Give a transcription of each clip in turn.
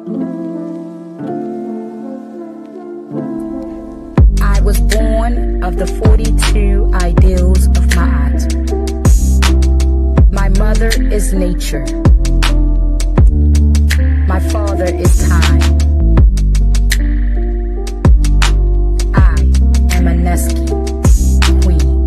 I was born of the 42 ideals of Ma'at. My mother is nature. My father is time. I am a Neski queen.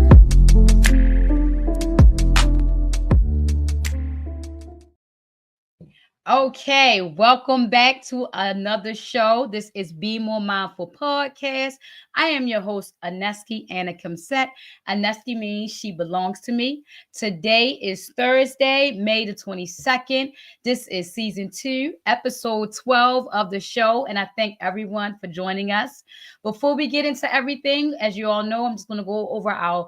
Okay, welcome back to another show. This is Be More Mindful Podcast. I am your host, Aneski Anna Kimset. Aneski means she belongs to me. Today is Thursday, May the 22nd. This is season 2, episode 12 of the show, and I thank everyone for joining us. Before we get into everything, as you all know, I'm just going to go over our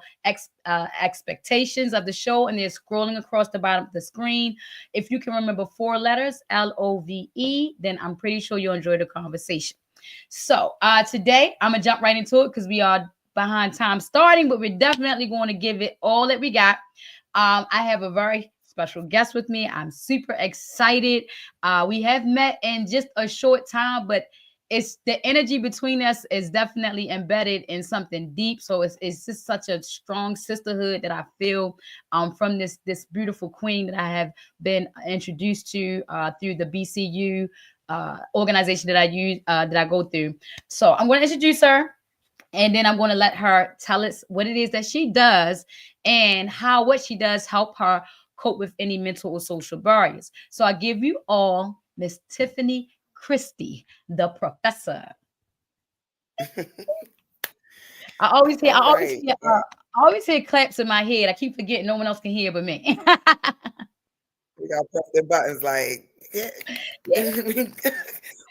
expectations of the show, and they're scrolling across the bottom of the screen. If you can remember 4 letters, LOVE, then I'm pretty sure you'll enjoy the conversation. So today, I'm going to jump right into it because we are behind time starting, but we're definitely going to give it all that we got. I have a very special guest with me. I'm super excited. We have met in just a short time, but it's the energy between us is definitely embedded in something deep. So it's just such a strong sisterhood that I feel from this beautiful queen that I have been introduced to through the BCU organization that I go through. So I'm going to introduce her, and then I'm going to let her tell us what it is that she does and how what she does help her cope with any mental or social barriers. So I give you all Miss Tiffany Christy, the professor. I always hear claps in my head. I keep forgetting no one else can hear but me. We got to press the buttons like, yeah.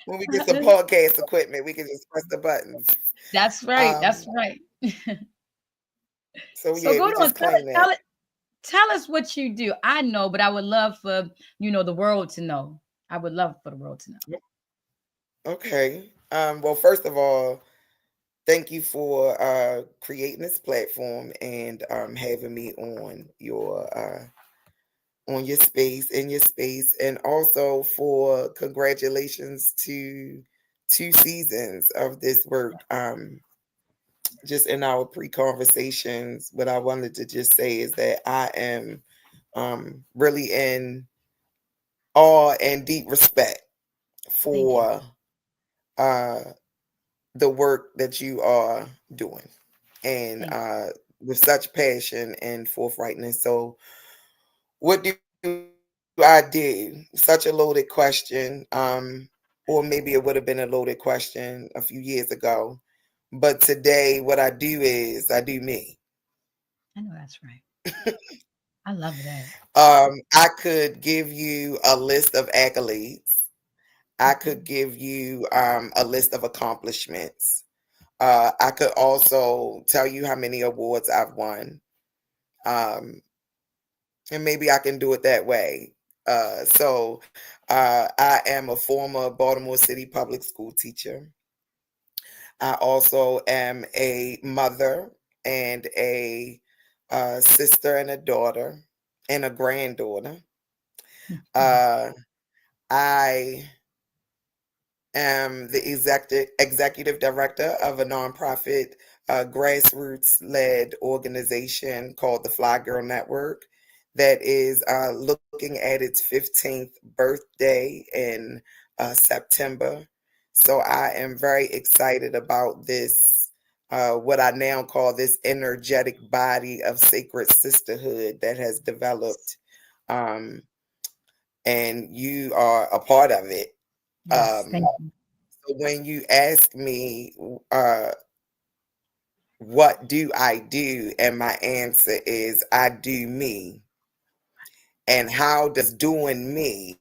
When we get some podcast equipment, we can just press the buttons. That's right. That's right. So So yeah, go we on, just claim that. tell us what you do. I know, but I would love for the world to know. I would love for the world to know. Okay. Well, first of all, thank you for creating this platform and having me on your space, and also for congratulations to 2 seasons of this work. Just in our pre-conversations, what I wanted to just say is that I am really in awe and deep respect for the work that you are doing, and with such passion and forthrightness. So what do I do? Such a loaded question. Or maybe it would have been a loaded question a few years ago. But today, what I do is I do me. I know that's right. I love that. I could give you a list of accolades. I could give you a list of accomplishments. I could also tell you how many awards I've won. And maybe I can do it that way. I am a former Baltimore City public school teacher. I also am a mother and a sister and a daughter and a granddaughter. I am the executive director of a nonprofit grassroots-led organization called the Fly Girl Network that is looking at its 15th birthday in September. So I am very excited about this, what I now call this energetic body of sacred sisterhood that has developed. And you are a part of it. Yes, thank you. So when you ask me, what do I do? And my answer is, I do me. And how does doing me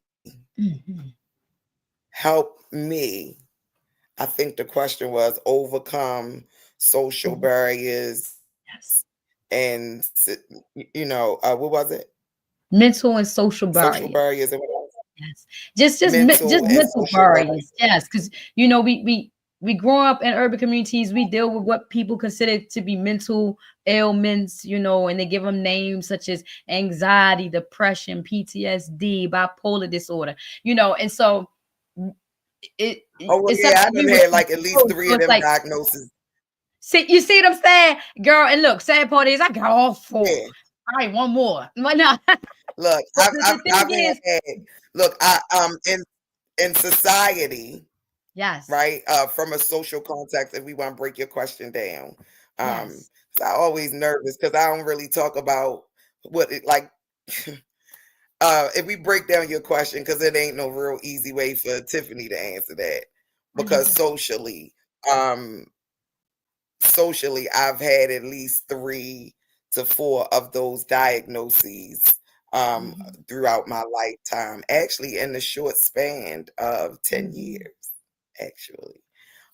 help me? I think the question was overcome social barriers Yes. and, what was it? Mental and social Social barriers. barriers and what else? Yes. Just Mental and mental social barriers. barriers. Yes, because we grow up in urban communities. We deal with what people consider to be mental ailments, and they give them names such as anxiety, depression, PTSD, bipolar disorder, and so Oh well, it's up yeah, to I done you what had you like at least choose. three So of it's them like, diagnoses. see, you see what I'm saying, girl? And look, sad part is I got all four. Yeah. All right, one more, but no. Look, But the thing I've is, had look, in society, yes, right? From a social context, if we want to break your question down. yes, So I always nervous because I don't really talk about what it like. If we break down your question, because it ain't no real easy way for Tiffany to answer that, I know because that. um, socially, I've had at least 3 to 4 of those diagnoses Mhm, throughout my lifetime. Actually, in the short span of 10 years, mhm, actually.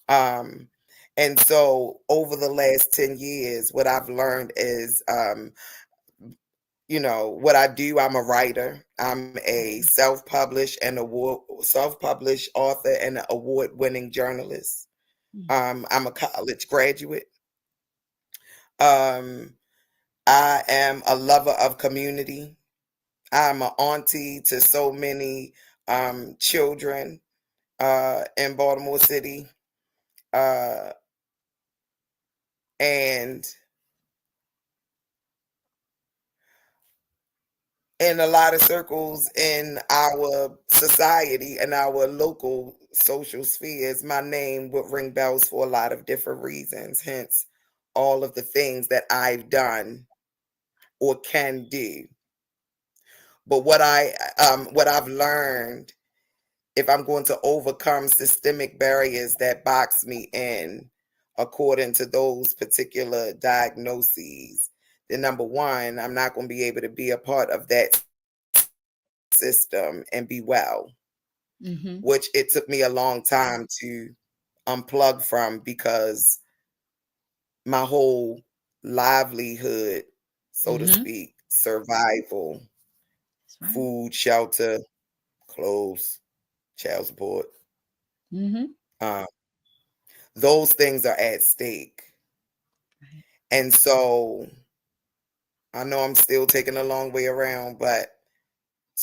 Um, and so over the last 10 years, what I've learned is, what I do. I'm a writer. I'm a self-published author and an award-winning journalist. mhm, I'm a college graduate. Um, I am a lover of community. I'm an auntie to so many children in Baltimore City. Uh, and in a lot of circles in our society and our local social spheres, my name would ring bells for a lot of different reasons. Hence, all of the things that I've done or can do. But what I've learned, if I'm going to overcome systemic barriers that box me in, according to those particular diagnoses, then number one, I'm not going to be able to be a part of that system and be well, mhm, which it took me a long time to unplug from because my whole livelihood, so to mhm. speak, survival, That's right. food, shelter, clothes, child support, Mhm. um, those things are at stake. Right. And so I know I'm still taking a long way around, but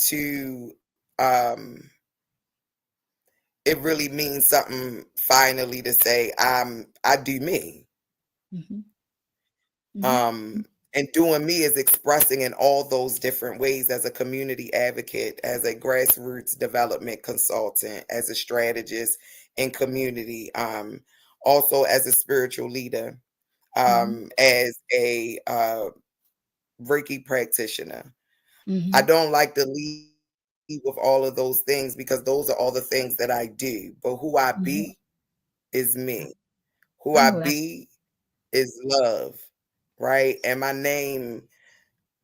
to it really means something finally to say I do me. Mhm, mhm, And doing me is expressing in all those different ways as a community advocate, as a grassroots development consultant, as a strategist in community, also as a spiritual leader, mhm, as a Reiki practitioner. I mhm. don't like to lead with all of those things because those are all the things that I do. But who I Mhm. be is me. Who I I know that. be is love, right? And my name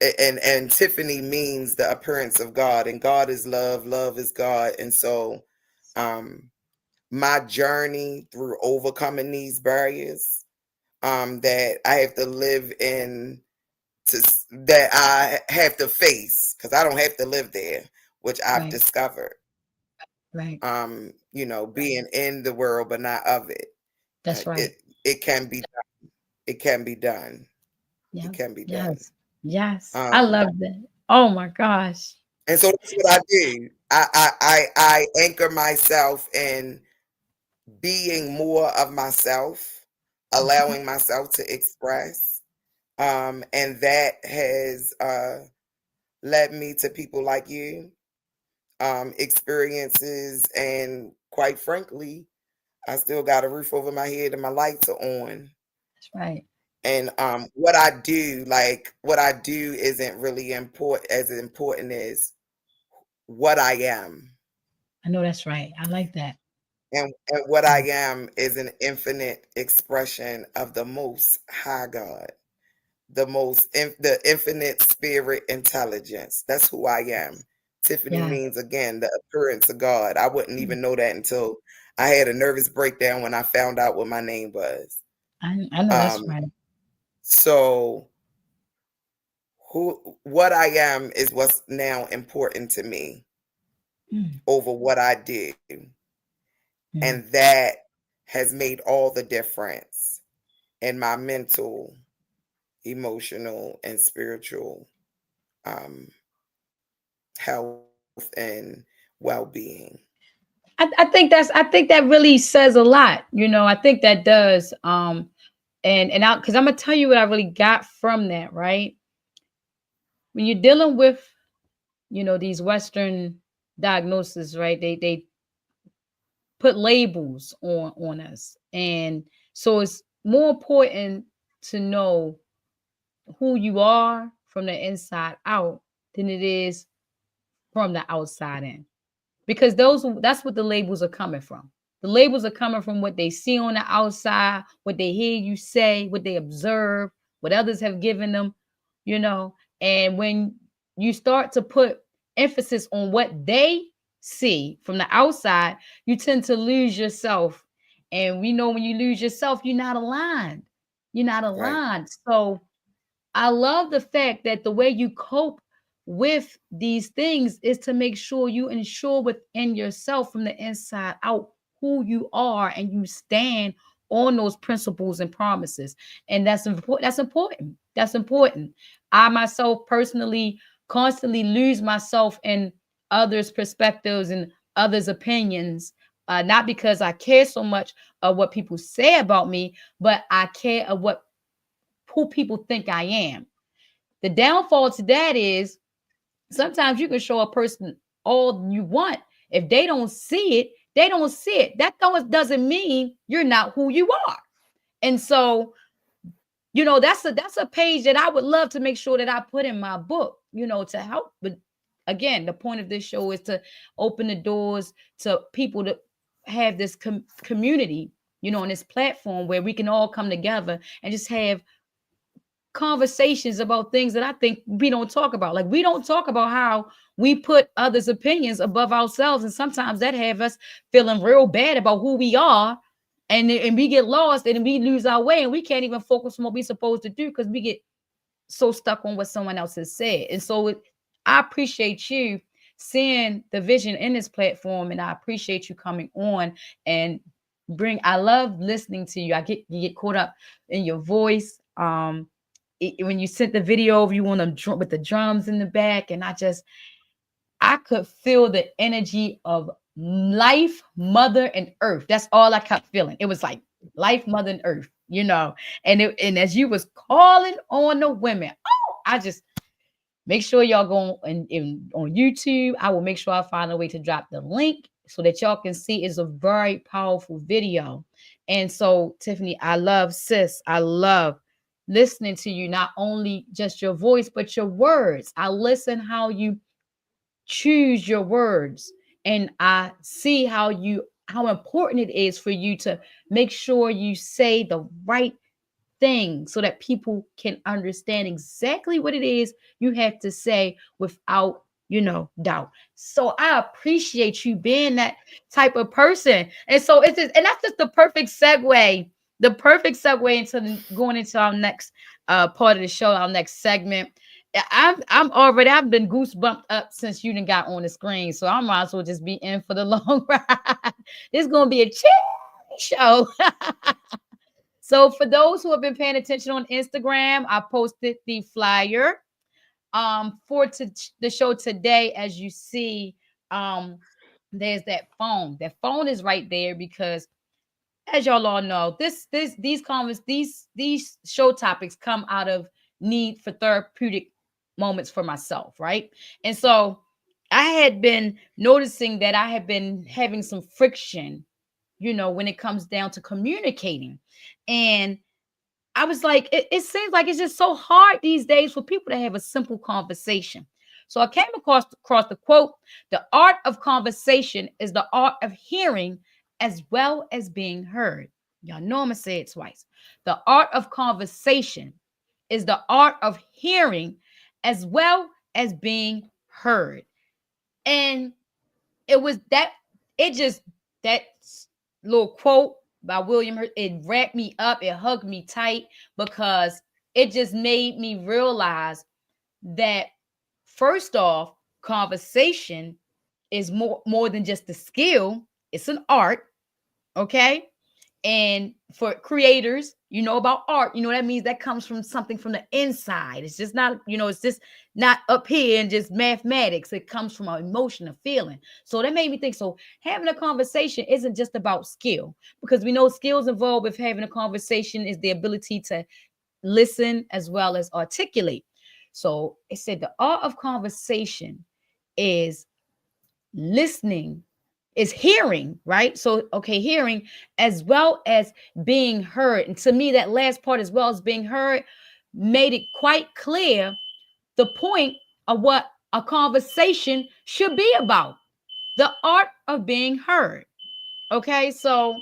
and Tiffany means the appearance of God, and God is love, love is God. And so um my journey through overcoming these barriers that I have to live in that I have to face because I don't have to live there, which I've Right, discovered. right. Being in the world but not of it. That's right. It it can be it can be done. It Yes, can be done. yes, yes. I Um, love that. Oh my gosh. and so that's what I do. I anchor myself in being more of myself, Mhm, allowing myself to express. And that has led me to people like you, experiences, and quite frankly, I still got a roof over my head and my lights are on. that's right. And what I do isn't really important as what I am. I know that's right. I like that. And what I Mm. am is an infinite expression of the most high God, the infinite spirit intelligence. That's who I am. Tiffany Yeah, means again the appearance of God. I wouldn't mm, even know that until I had a nervous breakdown when I found out what my name was. I know that's Um, right. so who what I am is what's now important to me Mm, over what I do. mm. And that has made all the difference in my mental, emotional, and spiritual um, health and well being. I think that really says a lot. I think that does. And I because I'm gonna tell you what I really got from that, right? When you're dealing with, these Western diagnoses, right? They put labels on us. And so it's more important to know who you are from the inside out than it is from the outside in, because that's what the labels are coming from. The labels are coming from what they see on the outside, what they hear you say, what they observe, what others have given them, you know. And when you start to put emphasis on what they see from the outside, you tend to lose yourself. And we know when you lose yourself, you're not aligned. You're not Right. aligned. So I love the fact that the way you cope with these things is to make sure you ensure within yourself from the inside out who you are, and you stand on those principles and promises. And that's important. That's important. That's important. I myself personally constantly lose myself in others' perspectives and others' opinions. Not because I care so much of what people say about me, but I care of what who people think I am. The downfall to that is sometimes you can show a person all you want. If they don't see it, they don't see it. That doesn't mean you're not who you are. And so, that's a page that I would love to make sure that I put in my book, to help. But again, the point of this show is to open the doors to people to have this community, on this platform where we can all come together and just have conversations about things that I think we don't talk about. Like, we don't talk about how we put others' opinions above ourselves, and sometimes that have us feeling real bad about who we are, and we get lost and we lose our way, and we can't even focus on what we're supposed to do because we get so stuck on what someone else has said. And so I appreciate you seeing the vision in this platform, and I appreciate you coming on and I love listening to you. You get caught up in your voice. When you sent the video of you on with the drums in the back, and I could feel the energy of life, mother, and earth. That's all I kept feeling. It was like life, mother, and earth, and as you was calling on the women, I just make sure y'all go on YouTube. I will make sure I find a way to drop the link so that y'all can see. It's a very powerful video. And so, Tiffany, I love, sis, I love listening to you, not only just your voice, but your words. I listen how you choose your words, and I see how important it is for you to make sure you say the right thing so that people can understand exactly what it is you have to say without, doubt. So I appreciate you being that type of person. And so and that's just the perfect segue into going into our next part of the show, our next segment. I've been goosebumped up since you done got on the screen. So I might as well just be in for the long ride. It's gonna be a chill show. So for those who have been paying attention on Instagram, I posted the flyer for the show today. As you see, there's that phone. That phone is right there because, as y'all all know, these show topics come out of need for therapeutic moments for myself, right? And so I had been noticing that I had been having some friction, when it comes down to communicating. And I was like, it seems like it's just so hard these days for people to have a simple conversation. So I came across the quote: "The art of conversation is the art of hearing as well as being heard." Y'all know I'm gonna say it twice. The art of conversation is the art of hearing as well as being heard. And it was that it just that little quote by William Hurt, it wrapped me up, it hugged me tight, because it just made me realize that, first off, conversation is more than just a skill. It's an art. Okay. And for creators, you know about art, you know that means that comes from something from the inside. It's just not, it's just not up here and just mathematics. It comes from an emotion, a feeling. So that made me think, so having a conversation isn't just about skill, because we know skills involved with having a conversation is the ability to listen as well as articulate. So it said the art of conversation is listening, is hearing, right? So, okay, hearing as well as being heard. And to me, that last part, as well as being heard, made it quite clear the point of what a conversation should be about, the art of being heard. Okay, so,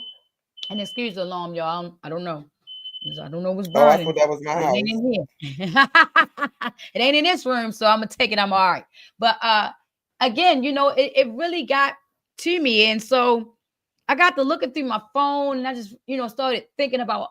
and excuse the alarm, y'all. I don't know. I don't know what's Oh, I burning, thought that was my but it ain't house. in here. It ain't in this room, so I'm gonna take it. I'm all right. But again, it really got to me. And so I got to looking through my phone, and I just, started thinking about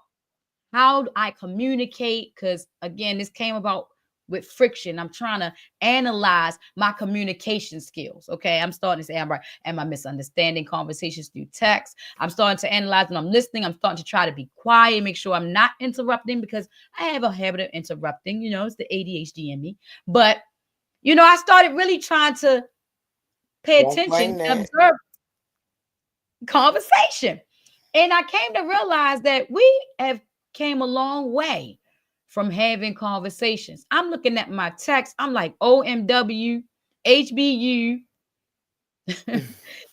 how I communicate. Because again, this came about with friction. I'm trying to analyze my communication skills. Okay. I'm starting to say, am I misunderstanding conversations through text? I'm starting to analyze when I'm listening. I'm starting to try to be quiet, make sure I'm not interrupting, because I have a habit of interrupting, it's the ADHD in me. But, I started really trying to pay Don't attention claim and that. observe conversation. And I came to realize that we have came a long way from having conversations. I'm looking at my text. I'm like OMW, HBU,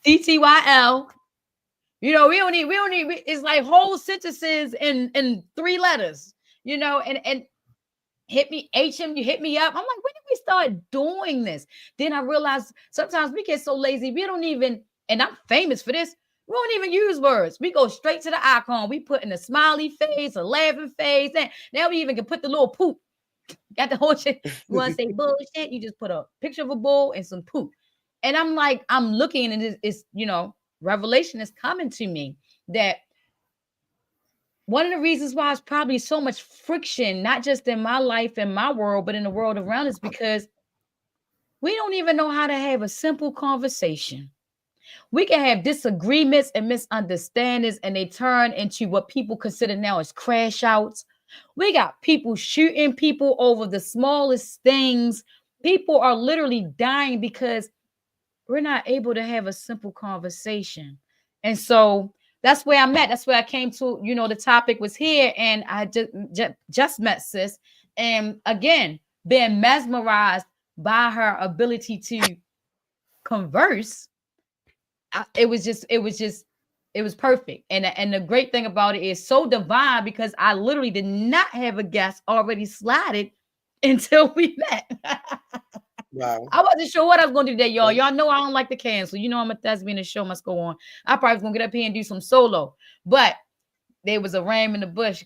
TTYL. It's like whole sentences in 3 letters, and hit me, HM, you hit me up. I'm like, when did we start doing this? Then I realized sometimes we get so lazy, we don't even, and I'm famous for this, we don't even use words. We go straight to the icon. We put in a smiley face, a laughing face. And now we even can put the little poop. Got the whole shit. You want to say bullshit? You just put a picture of a bull and some poop. And I'm like, I'm looking, and it's revelation is coming to me that one of the reasons why it's probably so much friction, not just in my life and my world, but in the world around us, because we don't even know how to have a simple conversation. We can have disagreements and misunderstandings, and they turn into what people consider now as crash outs. We got people shooting people over the smallest things. People are literally dying because we're not able to have a simple conversation. And so that's where I'm at. That's where I came to, the topic was here, and I just met sis. And again, being mesmerized by her ability to converse. It was perfect. And the great thing about it is so divine, because I literally did not have a guest already slotted until we met. Wow. I wasn't sure what I was going to do today, y'all. Y'all know I don't like to cancel. I'm a thespian. The show must go on. I probably was going to get up here and do some solo, but there was a ram in the bush.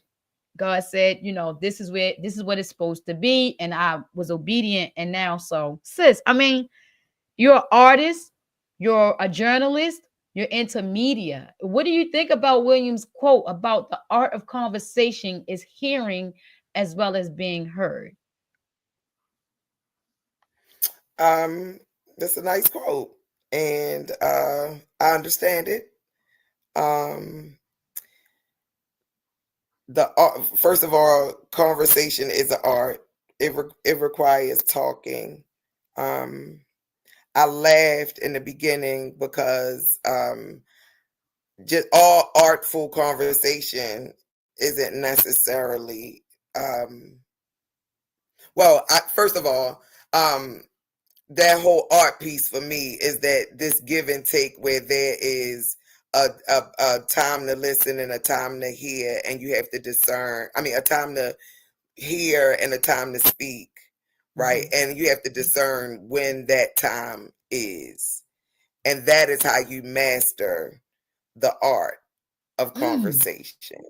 God said, this is what it's supposed to be. And I was obedient. And now, so sis, you're an artist, you're a journalist, you're into media. What do you think about William's quote about the art of conversation is hearing as well as being heard? That's a nice quote, and I understand it. Um, the art, first of all, conversation is an art. It requires talking. Um, I laughed in the beginning because just all artful conversation isn't necessarily well. First of all, that whole art piece for me is that this give and take where there is a time to listen and a time to hear, and you have to discern. I mean, a time to hear and a time to speak, right? Mm-hmm. And you have to discern when that time is. And that is how you master the art of Mm. conversation.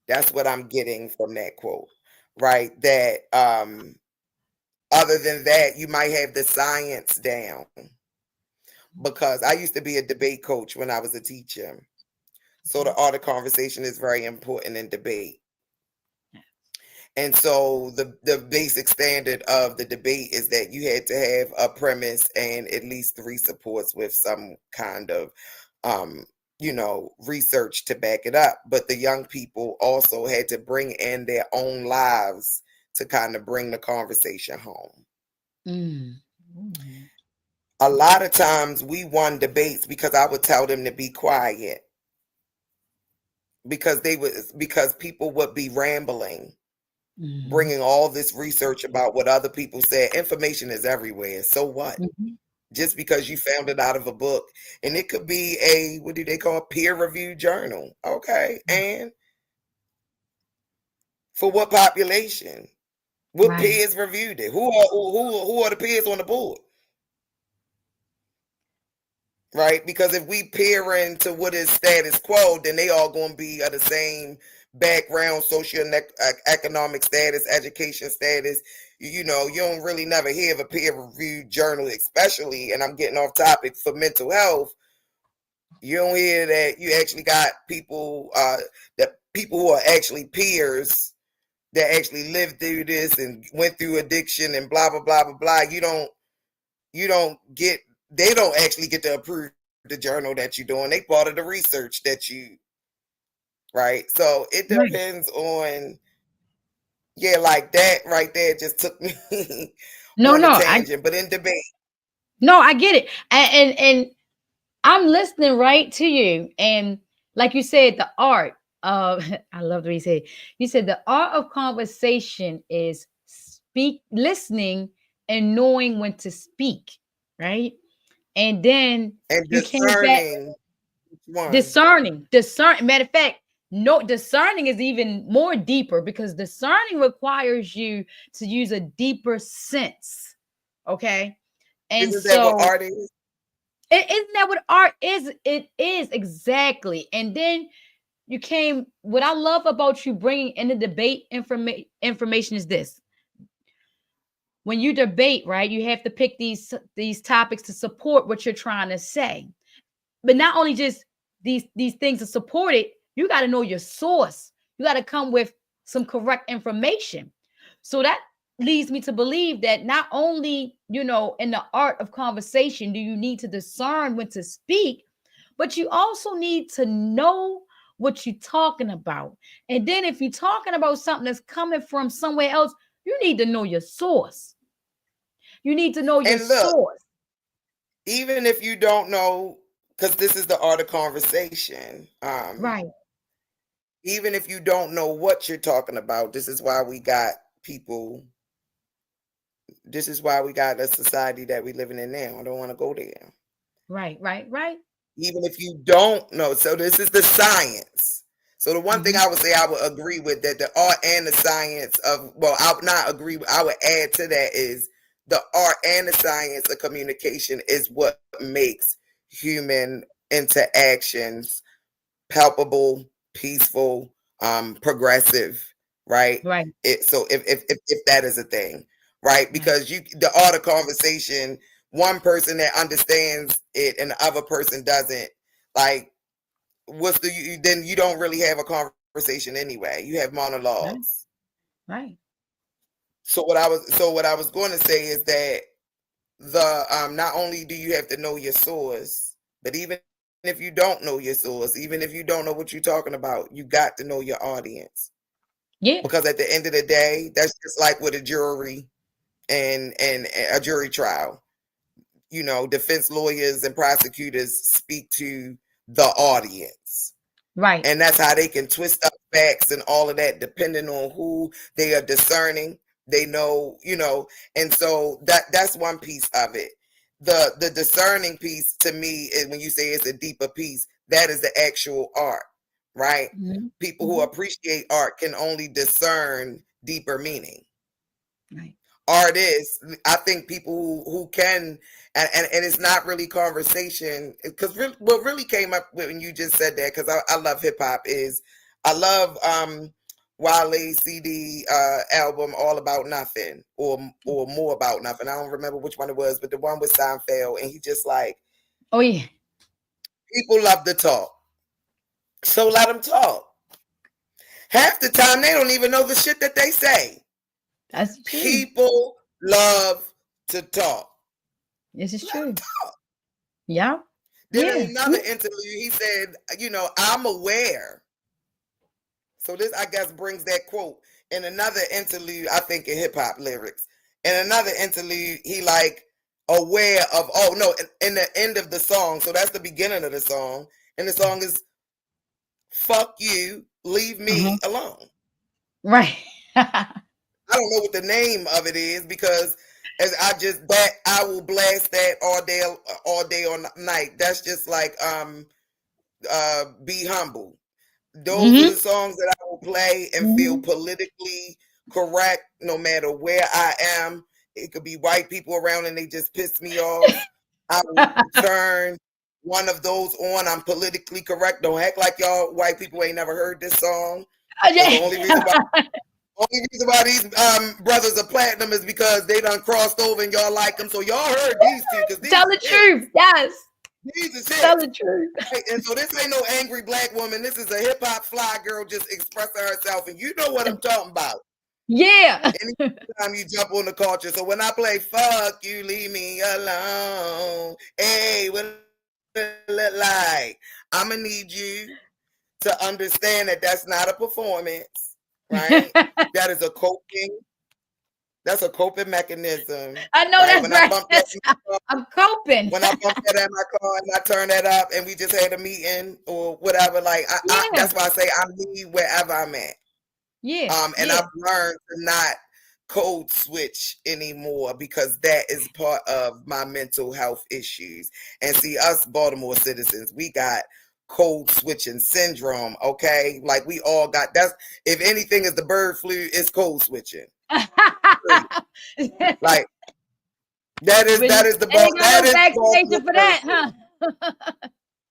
That's what I'm getting from that quote, right? That other than that, you might have the science down, because I used to be a debate coach when I was a teacher. So the art of conversation is very important in debate. And so the basic standard of the debate is that you had to have a premise and at least 3 supports with some kind of research to back it up. But the young people also had to bring in their own lives to kind of bring the conversation home. Mm. A lot of times we won debates because I would tell them to be quiet because people would be rambling, Mhm. bringing all this research about what other people said. Information is everywhere. So what? Mhm. Just because you found it out of a book, and it could be a, what do they call, peer-reviewed journal. Okay, and for what population? What Right. peers reviewed it? Who are the peers on the board? Right? Because if we peer into what is status quo, then they all going to be of the same background, economic status, education status. You don't really never hear of a peer-reviewed journal, especially, and I'm getting off topic, for mental health. You don't hear that you actually got people who are actually peers that actually lived through this and went through addiction and blah blah blah blah blah. They don't actually get to approve the journal that you're doing. They part of the research that you, right? So it Right. depends on, yeah, like that right there just took me No, on a no, I tangent. But in debate, no, I get it. And I'm listening right to you. And like you said, the art of I love what you said the art of conversation is listening and knowing when to speak, right? And then and you came back discerning which one. discern. Matter of fact, no, discerning is even more deeper because discerning requires you to use a deeper sense. Okay. And Isn't that what so art is? isn't that what art is? It is exactly. And then what I love about you bringing in the debate information is this. When you debate, right, you have to pick these topics to support what you're trying to say. But not only just these things to support it, you got to know your source. You got to come with some correct information. So that leads me to believe that not only, in the art of conversation do you need to discern when to speak, but you also need to know what you're talking about. And then if you're talking about something that's coming from somewhere else, you need to know your source. You need to know your And look, source. even if you don't know, because this is the art of conversation. Right, Even if you don't know what you're talking about, this is why we got people. This is why we got a society that we living in now. I don't want to go there. right, right, right. Even if you don't know. So this is the science. So the one thing Mhm. I would say I would agree with, that the art and the science of, well, I would not agree, I would add to that, is the art and the science of communication is what makes human interactions palpable, peaceful, progressive, right? Right, So if that is a thing, right? right. Because the art of conversation, one person that understands it and the other person doesn't, like, then you don't really have a conversation anyway. You have Right, monologues. right. So what I was going to say is that the not only do you have to know your source, but even if you don't know your source, even if you don't know what you're talking about, you got to know your audience. Yeah. Because at the end of the day, that's just like with a jury and a jury trial. Defense lawyers and prosecutors speak to the audience. Right. And that's how they can twist up facts and all of that, depending on who they are discerning. They know. And so that's one piece of it. The discerning piece to me is, when you say it's a deeper piece, that is the actual art, right? Mhm, People who mhm. appreciate art can only discern deeper meaning. Right. Artists, I think people who can, and it's not really conversation, because what really came up when you just said that, because I love hip hop, is I love Wale's CD album All About Nothing, or More About Nothing. I don't remember which one it was, but the one with Seinfeld, and he just like, Oh yeah, people love to talk, so let them talk. Half the time they don't even know the shit that they say. that's true. People love to talk. This is Let them true. talk. Yeah. Then in Yeah. another interlude, he said, I'm aware. So this, I guess, brings that quote. In another interlude, I think in hip hop lyrics. In another interlude, he like aware of, oh no, in the end of the song. So that's the beginning of the song. And the song is, fuck you, leave me alone. Right. I don't know what the name of it is because as I will blast that all day or night. That's just like be humble. Those are the songs that I will play and feel politically correct no matter where I am. It could be white people around and they just piss me off. I will turn one of those on. I'm politically correct. Don't act like y'all white people ain't never heard this song. That's the only reason why these brothers are platinum is because they done crossed over and y'all like them. So y'all heard these two because Tell the truth. Yes. These is Tell hits. the truth. Right? And so this ain't no angry black woman. This is a hip hop fly girl just expressing herself, and you know what I'm talking about. Yeah. Anytime you jump on the culture. So when I play "Fuck You, Leave Me Alone," hey, what it look like? I'ma need you to understand that that's not a performance, right? That is a coping. That's a coping mechanism. I know, right? that's When right. I bump that in my car, I'm coping. when I bump that in my car and I turn that up and we just had a meeting or whatever, like that's why I say I'm me wherever I'm at. Yeah. And I've learned to not code switch anymore because that is part of my mental health issues. And see, us Baltimore citizens, we got code switching syndrome. Okay, like we all got that's. If anything is the bird flu, it's code switching. Like that is the vaccination for that, huh?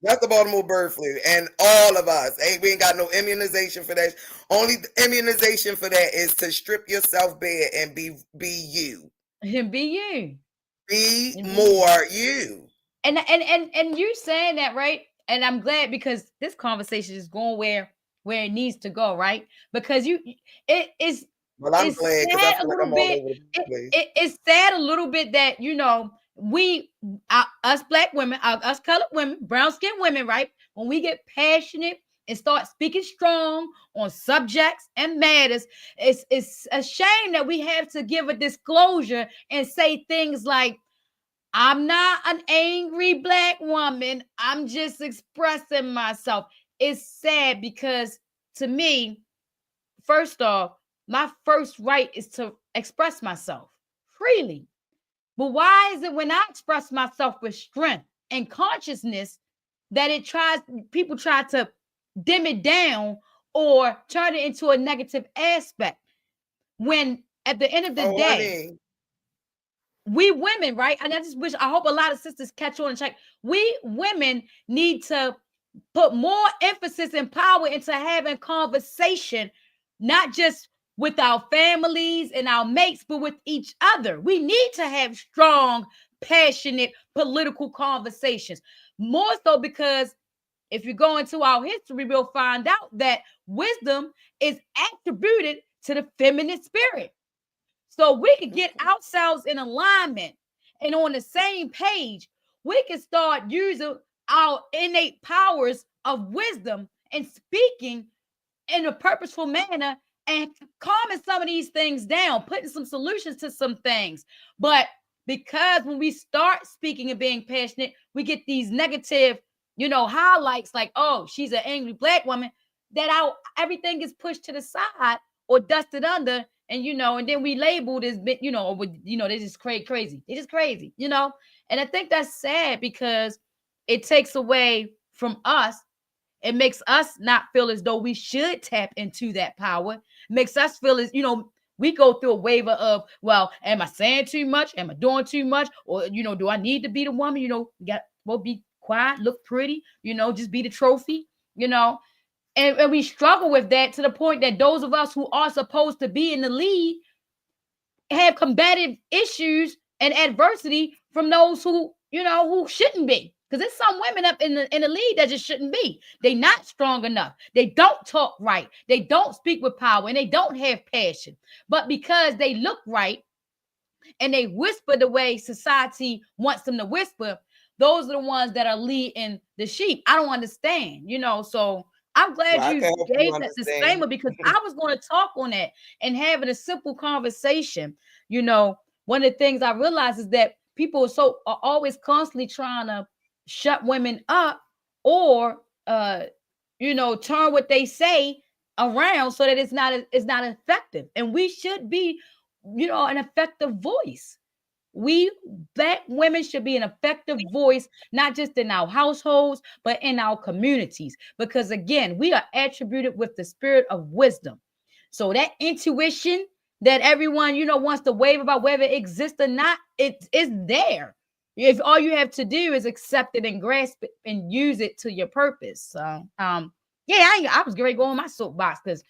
That's the Baltimore bird flu, and all of us we ain't got no immunization for that. Only immunization for that is to strip yourself bare and be you. And be you. Be more you. And you saying that, right? And I'm glad because this conversation is going where it needs to go, right? Because it is. Well, I'm glad because I feel like I'm all over the place. It's sad a little bit that us black women, us colored women, brown skinned women, right? When we get passionate and start speaking strong on subjects and matters, it's a shame that we have to give a disclosure and say things like, I'm not an angry black woman. I'm just expressing myself. It's sad because to me, first off, my first right is to express myself freely. But why is it when I express myself with strength and consciousness that people try to dim it down or turn it into a negative aspect? When at the end of the day, we women, right? And I hope a lot of sisters catch on and check. We women need to put more emphasis and power into having conversation, not just with our families and our mates, but with each other. We need to have strong, passionate political conversations. More so because if you go into our history, we'll find out that wisdom is attributed to the feminine spirit. So we can get ourselves in alignment and on the same page. We can start using our innate powers of wisdom and speaking in a purposeful manner and calming some of these things down, putting some solutions to some things. But because when we start speaking and being passionate, we get these negative, highlights like, oh, she's an angry black woman, that everything is pushed to the side or dusted under. And, and then we labeled as, they just crazy. They just crazy, And I think that's sad because it takes away from us. It makes us not feel as though we should tap into that power. It makes us feel as, we go through a waiver of, well, am I saying too much? Am I doing too much? Or, do I need to be the woman? Be quiet, look pretty, just be the trophy, And we struggle with that to the point that those of us who are supposed to be in the lead have combative issues and adversity from those who shouldn't be. Because there's some women up in the lead that just shouldn't be. They're not strong enough. They don't talk right. They don't speak with power, and they don't have passion. But because they look right and they whisper the way society wants them to whisper, those are the ones that are leading the sheep. I don't understand, so I'm glad Well, I you can help you gave that understand. disclaimer because I was going to talk on that and having a simple conversation. One of the things I realized is that people are always constantly trying to shut women up or turn what they say around so that it's not effective. And we should be, an effective voice. We Black women should be an effective voice, not just in our households, but in our communities. Because again, we are attributed with the spirit of wisdom. So that intuition that everyone, wants to wave about, whether it exists or not, it is there. If all you have to do is accept it and grasp it and use it to your purpose. So, yeah, I was going to go on my soapbox because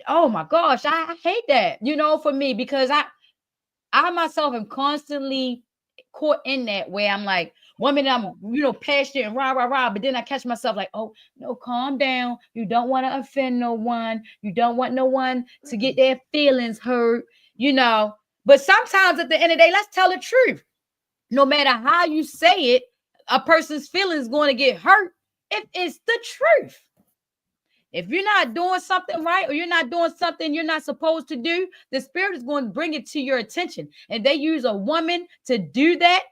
oh my gosh, I hate that, for me, because I myself am constantly caught in that where I'm like, one minute I'm, passionate and rah, rah, rah. But then I catch myself like, oh, no, calm down. You don't want to offend no one. You don't want no one to get their feelings hurt, you know. But sometimes at the end of the day, let's tell the truth. No matter how you say it, a person's feelings is going to get hurt if it's the truth. If you're not doing something right or you're not doing something you're not supposed to do, the spirit is going to bring it to your attention. And they use a woman to do that,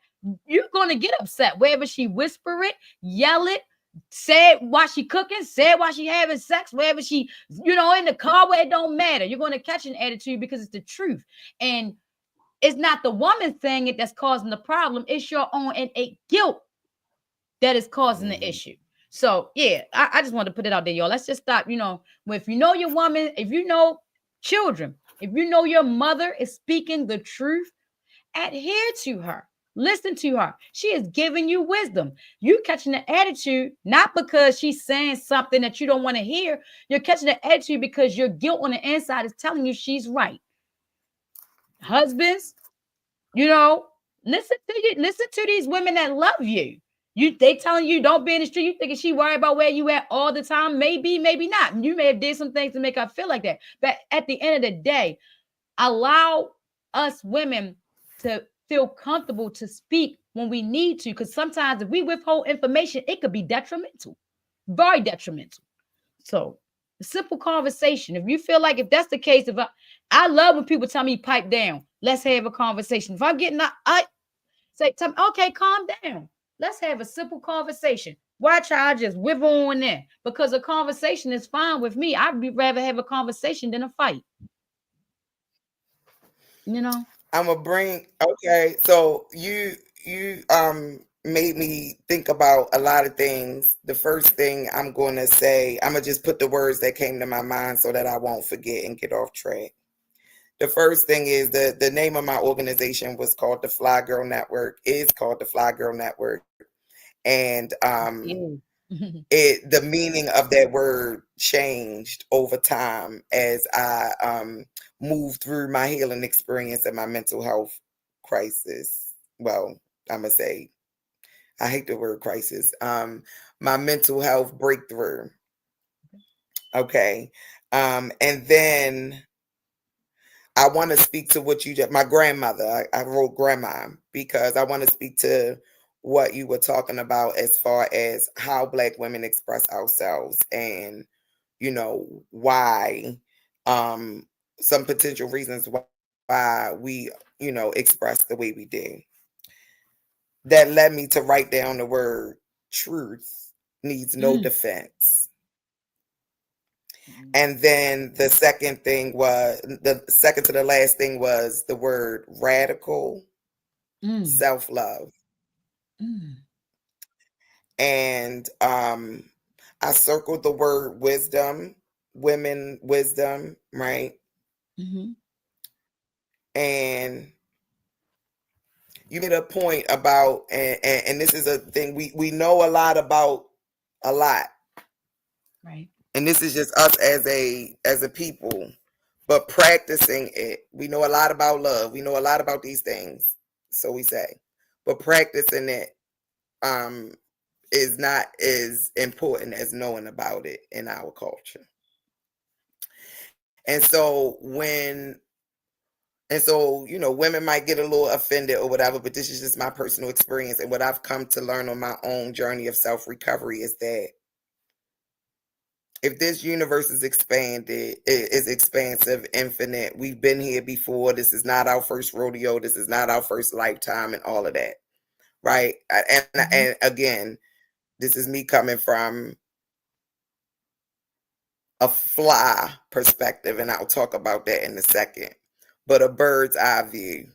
you're going to get upset. Wherever she whisper it, yell it, say it while she cooking, say it while she having sex, wherever she, in the car, where it don't matter. You're going to catch an attitude because it's the truth. And it's not the woman saying it that's causing the problem. It's your own innate guilt that is causing the issue. So yeah, I just want to put it out there, y'all. Let's just stop. If you know your woman, if you know children, if you know your mother is speaking the truth, adhere to her. Listen to her. She is giving you wisdom. You catching the attitude not because she's saying something that you don't want to hear. You're catching the attitude because your guilt on the inside is telling you she's right. Husbands, listen to these women that love you. They telling you don't be in the street. You thinking she worried about where you at all the time? Maybe, maybe not. You may have did some things to make her feel like that. But at the end of the day, allow us women to feel comfortable to speak when we need to. Because sometimes if we withhold information, it could be detrimental, very detrimental. So a simple conversation. If you feel like if that's the case, I love when people tell me pipe down. Let's have a conversation. If I'm getting I say, tell me, okay, calm down. Let's have a simple conversation. Why try to just whip on there? Because a conversation is fine with me. I'd rather have a conversation than a fight. I'm gonna bring okay. So you made me think about a lot of things. The first thing I'm gonna say, I'm gonna just put the words that came to my mind so that I won't forget and get off track. The first thing is the name of my organization was called the Fly Girl Network, is called the Fly Girl Network. And the meaning of that word changed over time as I moved through my healing experience and my mental health crisis. Well, I'm gonna say, I hate the word crisis. My mental health breakthrough. Okay. And then I want to speak to what you just, my grandmother, I wrote grandma because I want to speak to what you were talking about as far as how Black women express ourselves and, why, some potential reasons why we, express the way we do. That led me to write down the word truth needs no defense. And then the second to the last thing was the word radical self-love. And I circled the word wisdom, women wisdom, right? And you made a point about, and this is a thing, we know a lot about a lot. Right. And this is just us as a people, but practicing it. We know a lot about love. We know a lot about these things. So we say, but practicing it is not as important as knowing about it in our culture. And so when And so, women might get a little offended or whatever, but this is just my personal experience. And what I've come to learn on my own journey of self-recovery is that if this universe is expanded, it is expansive, infinite. We've been here before. This is not our first rodeo. This is not our first lifetime and all of that. Right. And again, this is me coming from a fly perspective, and I'll talk about that in a second. But a bird's eye view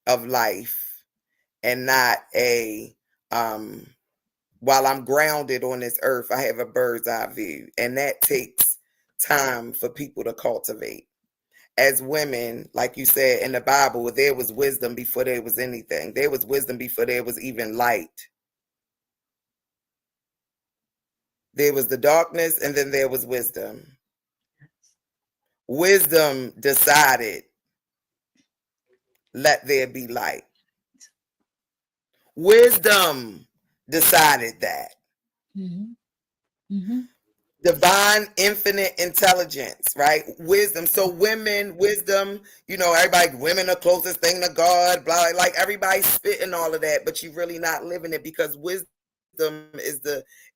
of life, and not while I'm grounded on this earth, I have a bird's eye view, and that takes time for people to cultivate. As women, like you said in the Bible, there was wisdom before there was anything. There was wisdom before there was even light. There was the darkness, and then there was wisdom. Wisdom decided, let there be light. Wisdom decided that. Divine infinite intelligence, right? Wisdom. So wisdom, everybody, women are closest thing to God, blah, like everybody's spitting all of that, but you're really not living it, because wisdom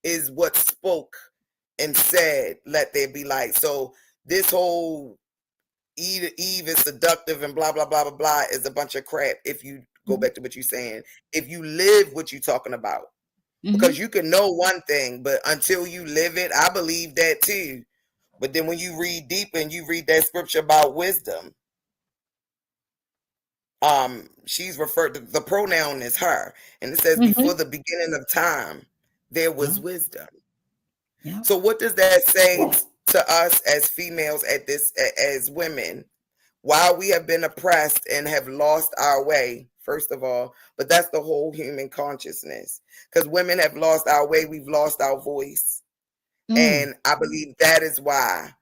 is what spoke and said, let there be light. So this whole Eve is seductive and blah, blah, blah, blah, blah is a bunch of crap. If you go back to what you're saying, if you live what you're talking about, because you can know one thing, but until you live it, I believe that too. But then when you read deep and you read that scripture about wisdom, she's referred to, the pronoun is her, and it says before the beginning of time there was wisdom. So what does that say to us as females, as women, while we have been oppressed and have lost our way, first of all? But that's the whole human consciousness, because women have lost our way, we've lost our voice. And I believe that is why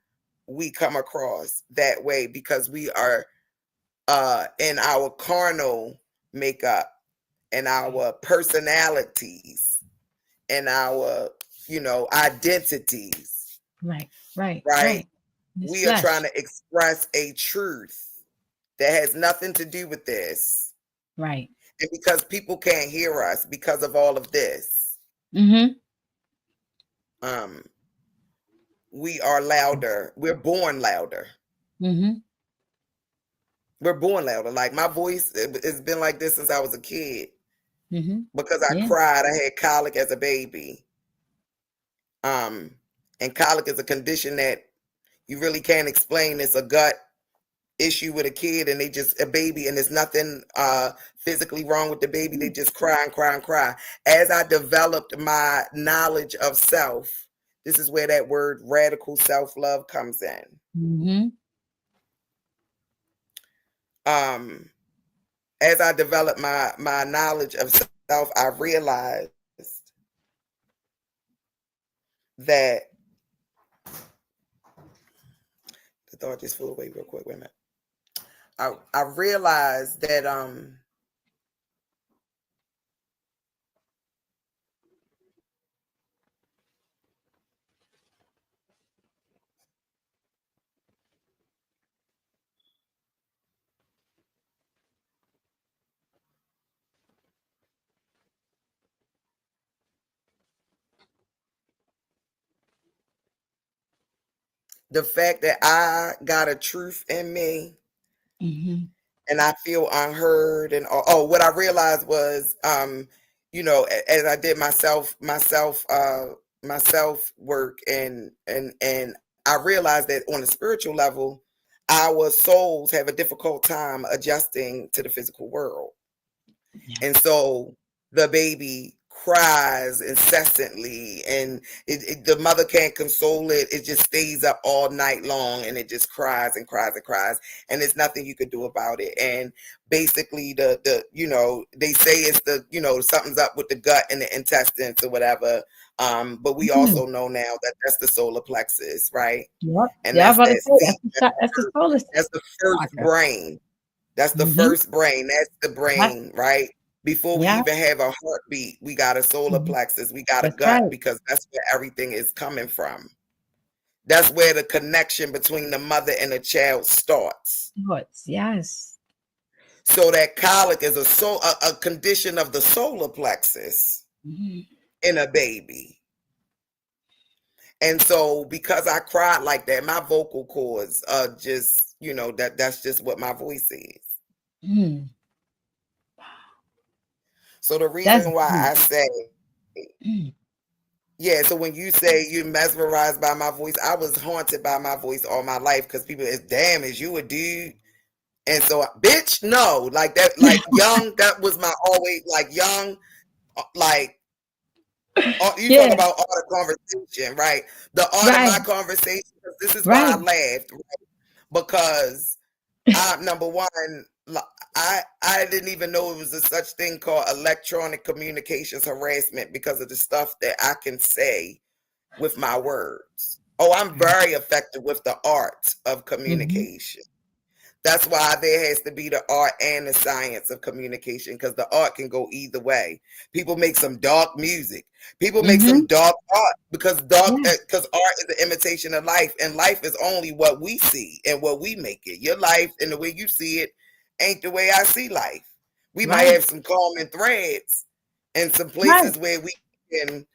we come across that way, because we are in our carnal makeup and our personalities and our identities, right? We are trying to express a truth that has nothing to do with this, right? And because people can't hear us because of all of this, we are louder. We're born louder. We're born louder. Like my voice, it's been like this since I was a kid, because I cried. I had colic as a baby. And colic is a condition that you really can't explain. It's a gut issue with a kid, and a baby, and there's nothing physically wrong with the baby. They just cry and cry and cry. As I developed my knowledge of self, this is where that word radical self-love comes in. As I developed my knowledge of self, I realized that the thought just flew away real quick. Wait a minute. I realized that the fact that I got a truth in me, and I feel unheard, and what I realized was, as I did my self work, and I realized that on a spiritual level, our souls have a difficult time adjusting to the physical world, and so the baby cries incessantly, and the mother can't console it. It just stays up all night long, and it just cries and cries and cries, and there's nothing you could do about it. And basically the they say it's something's up with the gut and the intestines or whatever, but we also know now that that's the solar plexus, right? And that's the first brain. That's the first brain. That's the brain, right? Before we even have a heartbeat, we got a solar plexus, we got a gut, because that's where everything is coming from. That's where the connection between the mother and the child starts. Thoughts. Yes. So that colic is a condition of the solar plexus Mhm. in a baby. And so because I cried like that, my vocal cords are just, that's just what my voice is. Mm. So the That's reason why deep. I say, Mm. yeah, so when you say you're mesmerized by my voice, I was haunted by my voice all my life because people is, damn, is you a dude? And so, bitch, no, like that, like young, that was my always, like young, like, you talk Yeah. about art of conversation, right? The art of Right. my conversation, this is why I Right. laughed, right? Because number one, I didn't even know it was a such thing called electronic communications harassment because of the stuff that I can say with my words. Oh, I'm very effective with the art of Mm-hmm. communication. That's why there has to be the art and the science of communication, because the art can go either way. People make some dark music. People make Mm-hmm. some dark art because Yeah. art is an imitation of life, and life is only what we see and what we make it. Your life and the way you see it ain't the way I see life. We might Right. have some common threads and some Right. places where we can,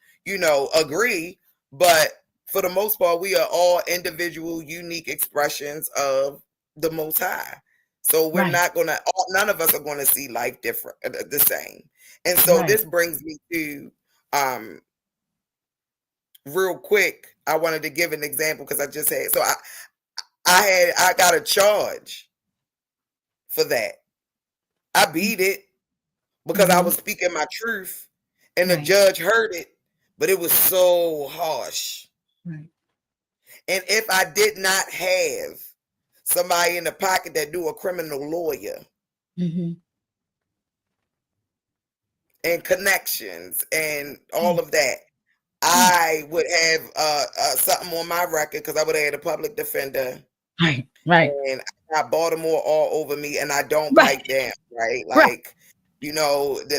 agree, but for the most part, we are all individual, unique expressions of the Most High. So we're Right. not gonna. None of us are gonna see life different, the same. And so Right. this brings me to, real quick. I wanted to give an example because I just had. So I got a charge for that. I beat it because I Mm-hmm. was speaking my truth, and the Right. judge heard it, but it was so harsh. Right. And if I did not have somebody in the pocket that knew a criminal lawyer Mm-hmm. and connections and all Yeah. of that, Yeah. I would have something on my record because I would have had a public defender, Right. Right. and I got Baltimore all over me, and I don't Right. pipe down, right? Right. Like,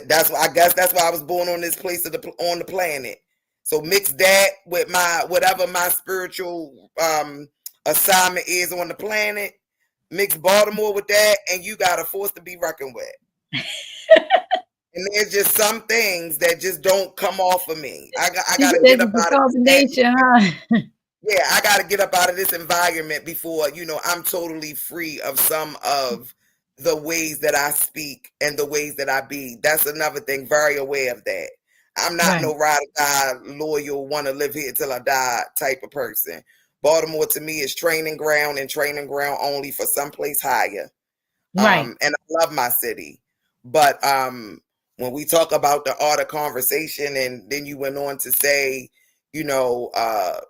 that's why I guess that's why I was born on this place on the planet. So mix that with my whatever my spiritual assignment is on the planet. Mix Baltimore with that, and you got a force to be reckoned with. And there's just some things that just don't come off of me. I You got to said get up it's a out of this combination, huh? yeah, I got to get up out of this environment before, I'm totally free of some of the ways that I speak and the ways that I be. That's another thing, very aware of that. I'm not Right. no ride or die, loyal, want to live here till I die type of person. Baltimore to me is training ground and training ground only for someplace higher. Right. And I love my city. But when we talk about the art of conversation, and then you went on to say, you know, uh,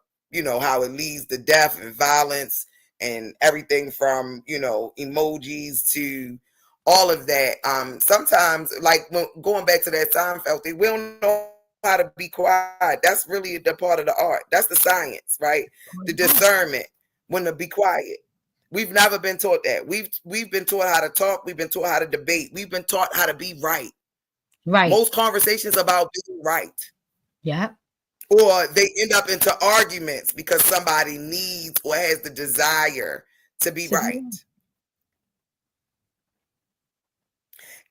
how it leads to death and violence and everything from, emojis to all of that. Sometimes, like going back to that Seinfeld thing, we don't know how to be quiet. That's really the part of the art. That's the science, right? The discernment when to be quiet. We've never been taught that. We've been taught how to talk. We've been taught how to debate. We've been taught how to be right. Right. Most conversations about being right, Yeah. or they end up into arguments because somebody needs or has the desire to be To be right.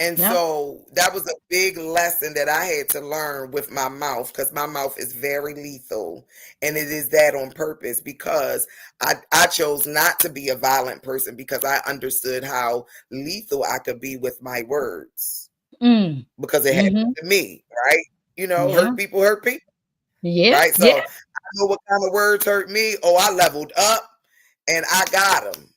And Yep. so that was a big lesson that I had to learn with my mouth, because my mouth is very lethal. And it is that on purpose, because I chose not to be a violent person because I understood how lethal I could be with my words, Mm. because it happened Mm-hmm. to me, right? Yeah. Hurt people, Yeah. right? Yeah. So I know what kind of words hurt me. Oh, I leveled up and I got them.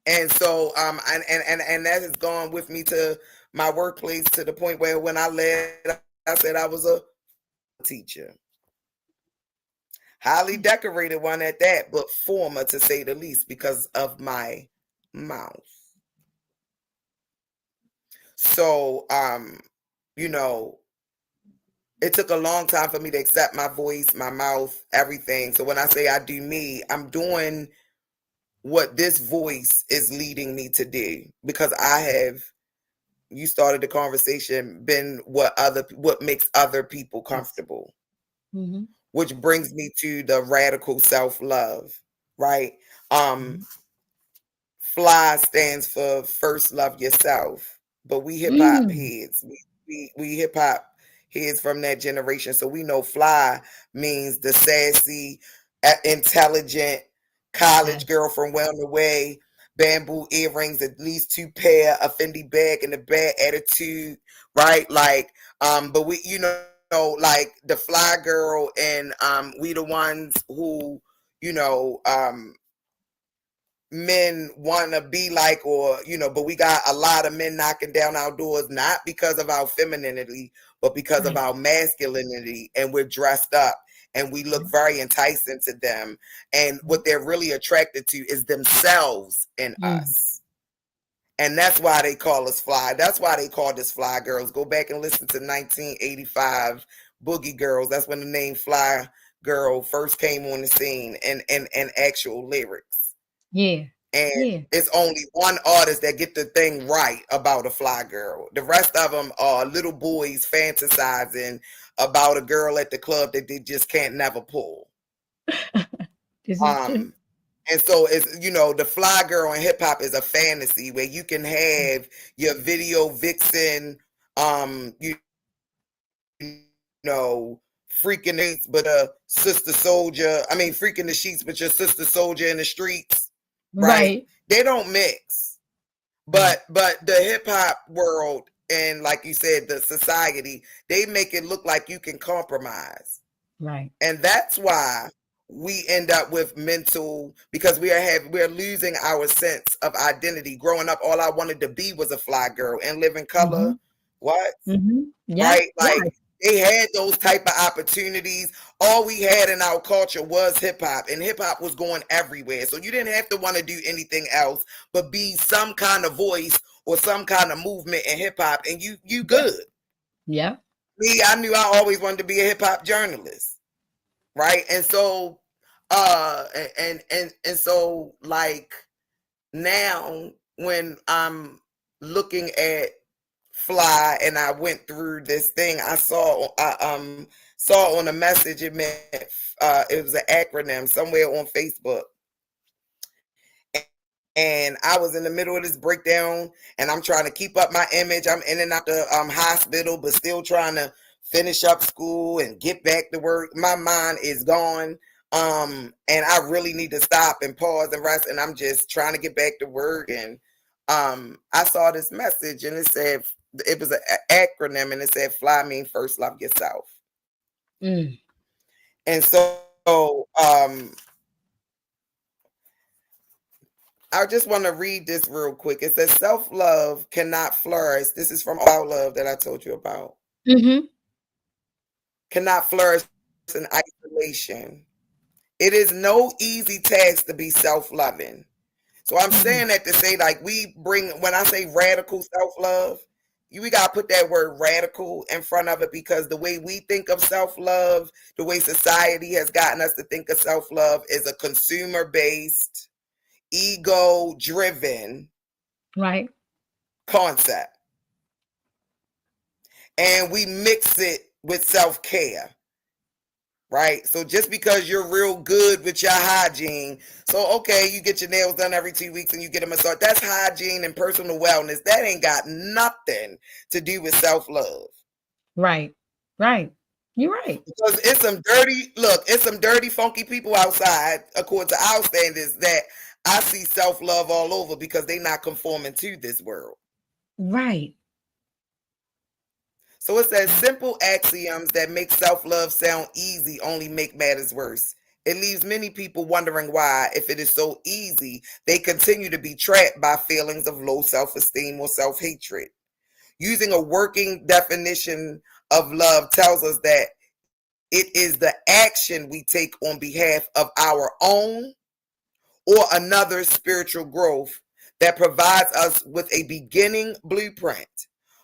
And so and that has gone with me to my workplace, to the point where when I left, I said I was a teacher, highly decorated one at that, but former to say the least because of my mouth. So you know it took a long time for me to accept my voice, my mouth, everything. So when I say I do me, I'm doing what this voice is leading me to do, because I have, you started the conversation, been what makes other people Yes. comfortable, Mm-hmm. which brings me to the radical self-love, right? Mhm. FLY stands for first love yourself. But we hip hop Mm. heads, we hip hop heads from that generation, so we know FLY means the sassy, intelligent college Yes. girl from well away, bamboo earrings, at least two pair, a Fendi bag, and a bad attitude, right? Like, but we, like the FLY girl, and we the ones who, you know, men want to be like, or but we got a lot of men knocking down our doors, not because of our femininity, but because of Right. our masculinity, and we're dressed up and we look Right. very enticing to them, and Right. what they're really attracted to is themselves in Mm. us. And that's why they call us FLY. That's why they called us FLY girls. Go back and listen to 1985 Boogie Girls. That's when the name FLY girl first came on the scene, and actual lyrics. Yeah. And Yeah. it's only one artist that get the thing right about a FLY girl. The rest of them are little boys fantasizing about a girl at the club that they just can't never pull. This is true. Um, and so it's, the FLY girl in hip hop is a fantasy where you can have your video vixen, you freaking the sheets, but a sister soldier. I mean, freaking the sheets, but your sister soldier in the streets, right? Right. They don't mix. Right. But the hip hop world, and like you said, the society, they make it look like you can compromise. Right. And that's why we end up with mental, because we're losing our sense of identity. Growing up, all I wanted to be was a FLY girl and live in color. Mhm. What? Mhm. Yeah. Right? Like, Right. they had those type of opportunities. All we had in our culture was hip hop, and hip hop was going everywhere. So you didn't have to want to do anything else but be some kind of voice or some kind of movement in hip hop, and you Yeah. good. Yeah. Me, I knew I always wanted to be a hip hop journalist, right? And so, and so, like, now when I'm looking at FLY and I went through this thing, I saw on a message, it was an acronym somewhere on Facebook, and I was in the middle of this breakdown, and I'm trying to keep up my image. I'm in and out the hospital, but still trying to finish up school and get back to work. My mind is gone. And I really need to stop and pause and rest. And I'm just trying to get back to work. And I saw this message, and it was an acronym, and it said FLY mean first love yourself. Mm. And so I just want to read this real quick. It says self-love cannot flourish. This is from About Love that I told you about. Mhm. Cannot flourish in isolation. It is no easy task to be self-loving. So I'm Mhm. saying that to say, like, when I say radical self-love, we got to put that word radical in front of it, because the way we think of self-love, the way society has gotten us to think of self-love, is a consumer-based, ego-driven Right. concept. And we mix it with self-care, right? So just because you're real good with your hygiene, so okay, you get your nails done every 2 weeks and you get a massage, that's hygiene and personal wellness. That ain't got nothing to do with self-love. Right. Right. You're right. Because it's some dirty, funky people outside, according to our standards, that I see self-love all over, because they not conforming to this world. Right. So it says simple axioms that make self-love sound easy only make matters worse. It leaves many people wondering why, if it is so easy, they continue to be trapped by feelings of low self-esteem or self-hatred. Using a working definition of love tells us that it is the action we take on behalf of our own or another's spiritual growth that provides us with a beginning blueprint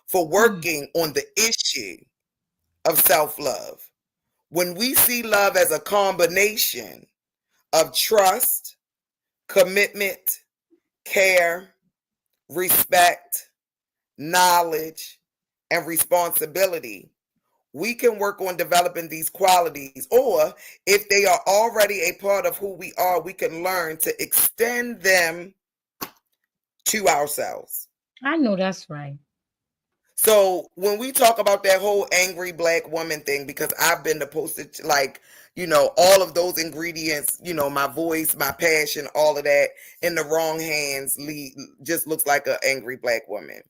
for Mm. working on the issue of self-love. When we see love as a combination of trust, commitment, care, respect, knowledge, and responsibility, we can work on developing these qualities. Or if they are already a part of who we are, we can learn to extend them to ourselves. I know that's right. So when we talk about that whole angry black woman thing, because I've been the posted, like, all of those ingredients, my voice, my passion, all of that in the wrong hands just looks like an angry black woman.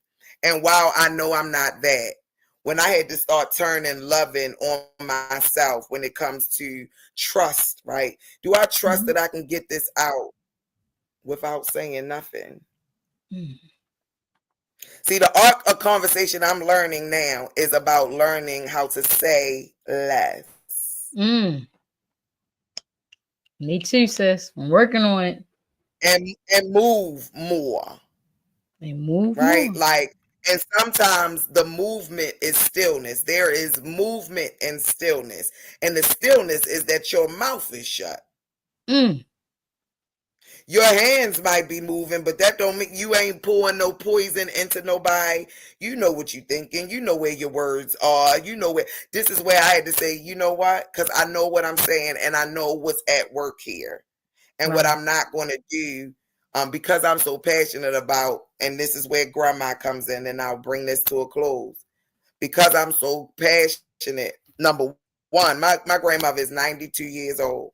And while I know I'm not that, when I had to start turning loving on myself when it comes to trust, right? Do I trust Mhm. that I can get this out without saying nothing? Mm. See, the art of conversation I'm learning now is about learning how to say less Mm. Me too, sis. I'm working on it. and move more, And move right? more. Like, and sometimes the movement is stillness. There is movement and stillness. And the stillness is that your mouth is shut. Mm. Your hands might be moving, but that don't mean you ain't pouring no poison into nobody. You know what you thinking. You know where your words are. You know where. This is where I had to say, you know what? Because I know what I'm saying, and I know what's at work here, and what Right. I'm not going to do, because I'm so passionate about. And this is where grandma comes in, and I'll bring this to a close. Because I'm so passionate. Number one, my grandmother is 92 years old,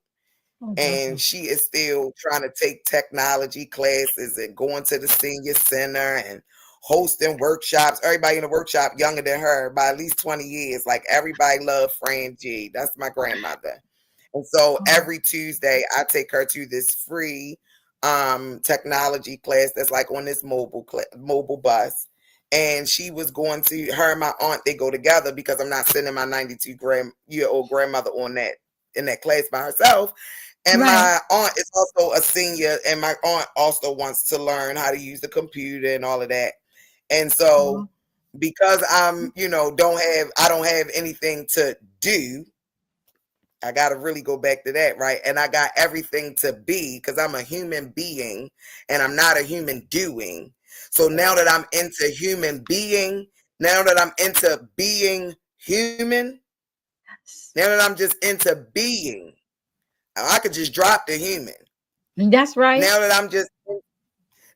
Oh, bless and her. she is still trying to take technology classes and going to the senior center and hosting workshops. Everybody in the workshop younger than her by at least 20 years. Like, everybody loved Fran G. That's my grandmother. And so Oh. every Tuesday I take her to this free technology class that's like on this mobile bus. And she was going to, her and my aunt, they go together because I'm not sending my 92-year old grandmother on that in that class by herself. And Right. my aunt is also a senior, and my aunt also wants to learn how to use the computer and all of that. And Oh. so because I don't have anything to do, I got to really go back to that, right? And I got everything to be, because I'm a human being and I'm not a human doing. So now that I'm into human being, now that I'm into being human, Yes. now that I'm just into being, I could just drop the human. That's right. Now that I'm just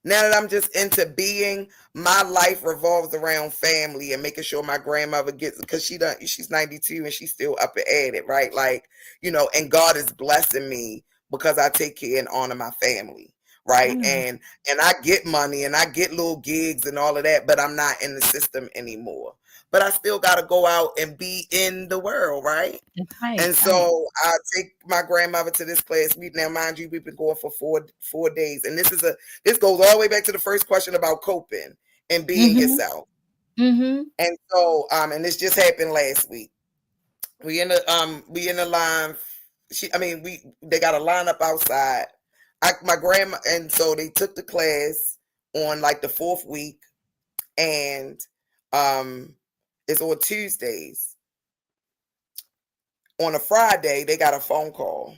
Now that I'm just into being, my life revolves around family and making sure my grandmother gets, because she's 92 and she's still up and at it, right? Like, and God is blessing me because I take care and honor my family, I right? know that's And I get money and I get little gigs and all of that, but I'm not in the system anymore. But I still got to go out and be in the world, right? right. And Right. so I take my grandmother to this class. Now, mind you, we've been going for four days, and this goes all the way back to the first question about coping and being Mm-hmm. yourself. Mm-hmm. And so, and this just happened last week. We in the line. They got a line up outside. My grandma, and so they took the class on like the fourth week, and um, it's on Tuesdays. On a Friday, they got a phone call.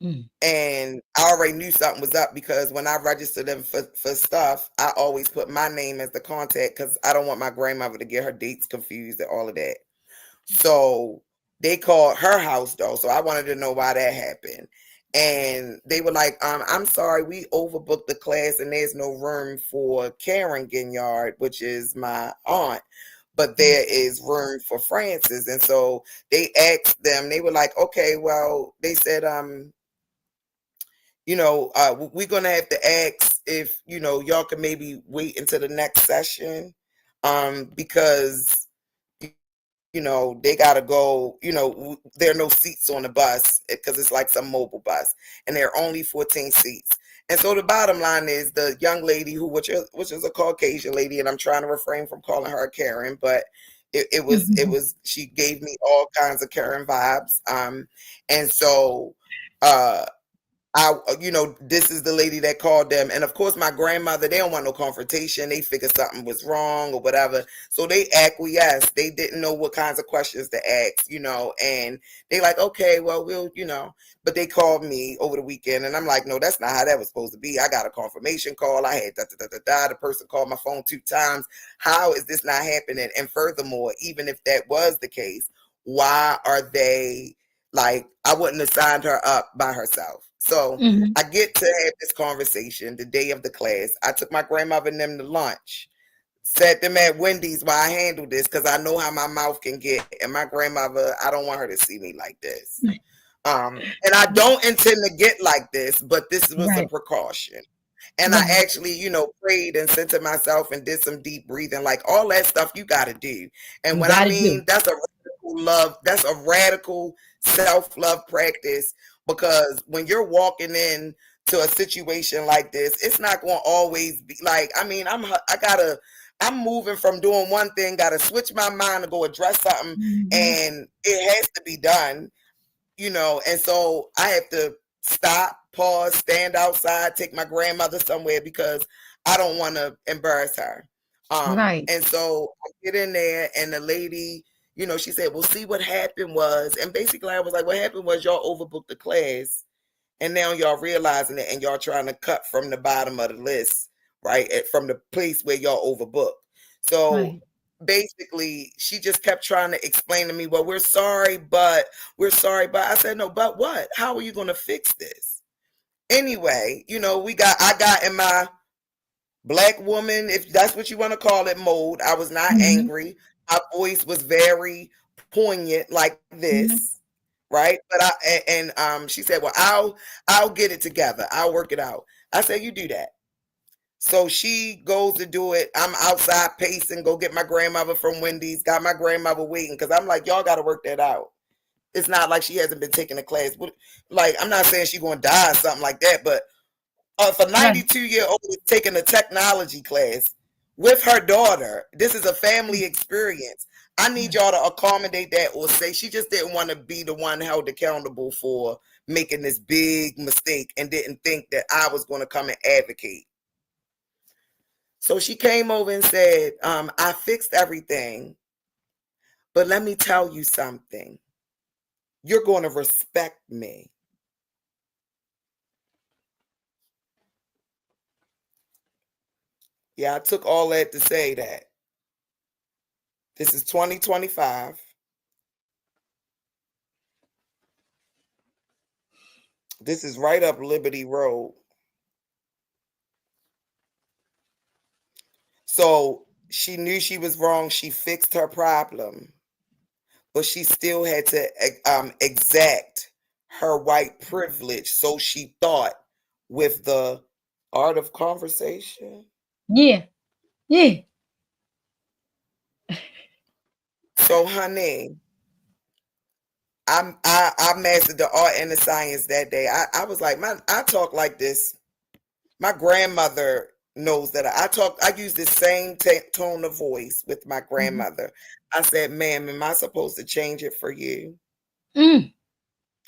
Mm. And I already knew something was up because when I register them for stuff, I always put my name as the contact because I don't want my grandmother to get her dates confused and all of that. So they called her house though. So I wanted to know why that happened. And they were like, I'm sorry, we overbooked the class and there's no room for Karen Ginyard, which is my aunt, but Mm. there is room for Francis. And so they asked them, they were like, okay, well, they said, we're gonna have to ask if y'all can maybe wait until the next session, because they gotta go. There are no seats on the bus because it's like some mobile bus, and there are only 14 seats. And so the bottom line is the young lady which is a Caucasian lady, and I'm trying to refrain from calling her Karen, but she gave me all kinds of Karen vibes. And so uh this is the lady that called them. And of course, my grandmother, they don't want no confrontation. They figured something was wrong or whatever. So they acquiesced. They didn't know what kinds of questions to ask, and they like, okay, well, but they called me over the weekend and I'm like, no, that's not how that was supposed to be. I got a confirmation call. I had the person called my phone 2 times. How is this not happening? And furthermore, even if that was the case, why are they like, I wouldn't have signed her up by herself. So Mhm. I get to have this conversation the day of the class. I took my grandmother and them to lunch, set them at Wendy's while I handle this because I know how my mouth can get. And my grandmother, I don't want her to see me like this. And I don't intend to get like this, but this was a Right. precaution. And I Right. actually, prayed and centered myself and did some deep breathing, like all that stuff you got to do. And You when I got to mean, do. that's a radical love, that's a radical self-love practice, because when you're walking in to a situation like this, it's not going to always be like, I mean, I'm moving from doing one thing, got to switch my mind to go address something, Mhm. and it has to be done, and so I have to stop, pause, stand outside, take my grandmother somewhere because I don't want to embarrass her. Right. And so I get in there, and the lady, she said, "Well, see, what happened was," and basically I was like, "What happened was y'all overbooked the class, and now y'all realizing it, and y'all trying to cut from the bottom of the list, right, from the place where y'all overbooked." So Right. basically, she just kept trying to explain to me, "Well, we're sorry, but," I said, "No, but what? How are you going to fix this?" Anyway, I got in my black woman, if that's what you want to call it, mode. I was not Mhm. angry. My voice was very poignant, like Mhm. this, right? But she said, "Well, I'll get it together. I'll work it out." I said, "You do that." So she goes to do it. I'm outside pacing, go get my grandmother from Wendy's, got my grandmother waiting, because I'm like, y'all got to work that out. It's not like she hasn't been taking a class. Like, I'm not saying she's going to die or something like that, but if a Right. 92-year-old is taking a technology class with her daughter, this is a family experience. I need Right. y'all to accommodate that, or say she just didn't want to be the one held accountable for making this big mistake and didn't think that I was going to come and advocate. So she came over and said, "I fixed everything, but let me tell you something. You're going to respect me." Yeah, I took all that to say that. This is 2025. This is right up Liberty Road. So she knew she was wrong. She fixed her problem, but she still had to exact her white privilege. So she thought, with the art of conversation. Yeah. Yeah. So, honey, I mastered the art and the science that day. I was like, I talk like this. My grandmother knows that I talk. I use the same tone of voice with my Mhm. grandmother. I said, "Ma'am, am I supposed to change it for you?" Mm.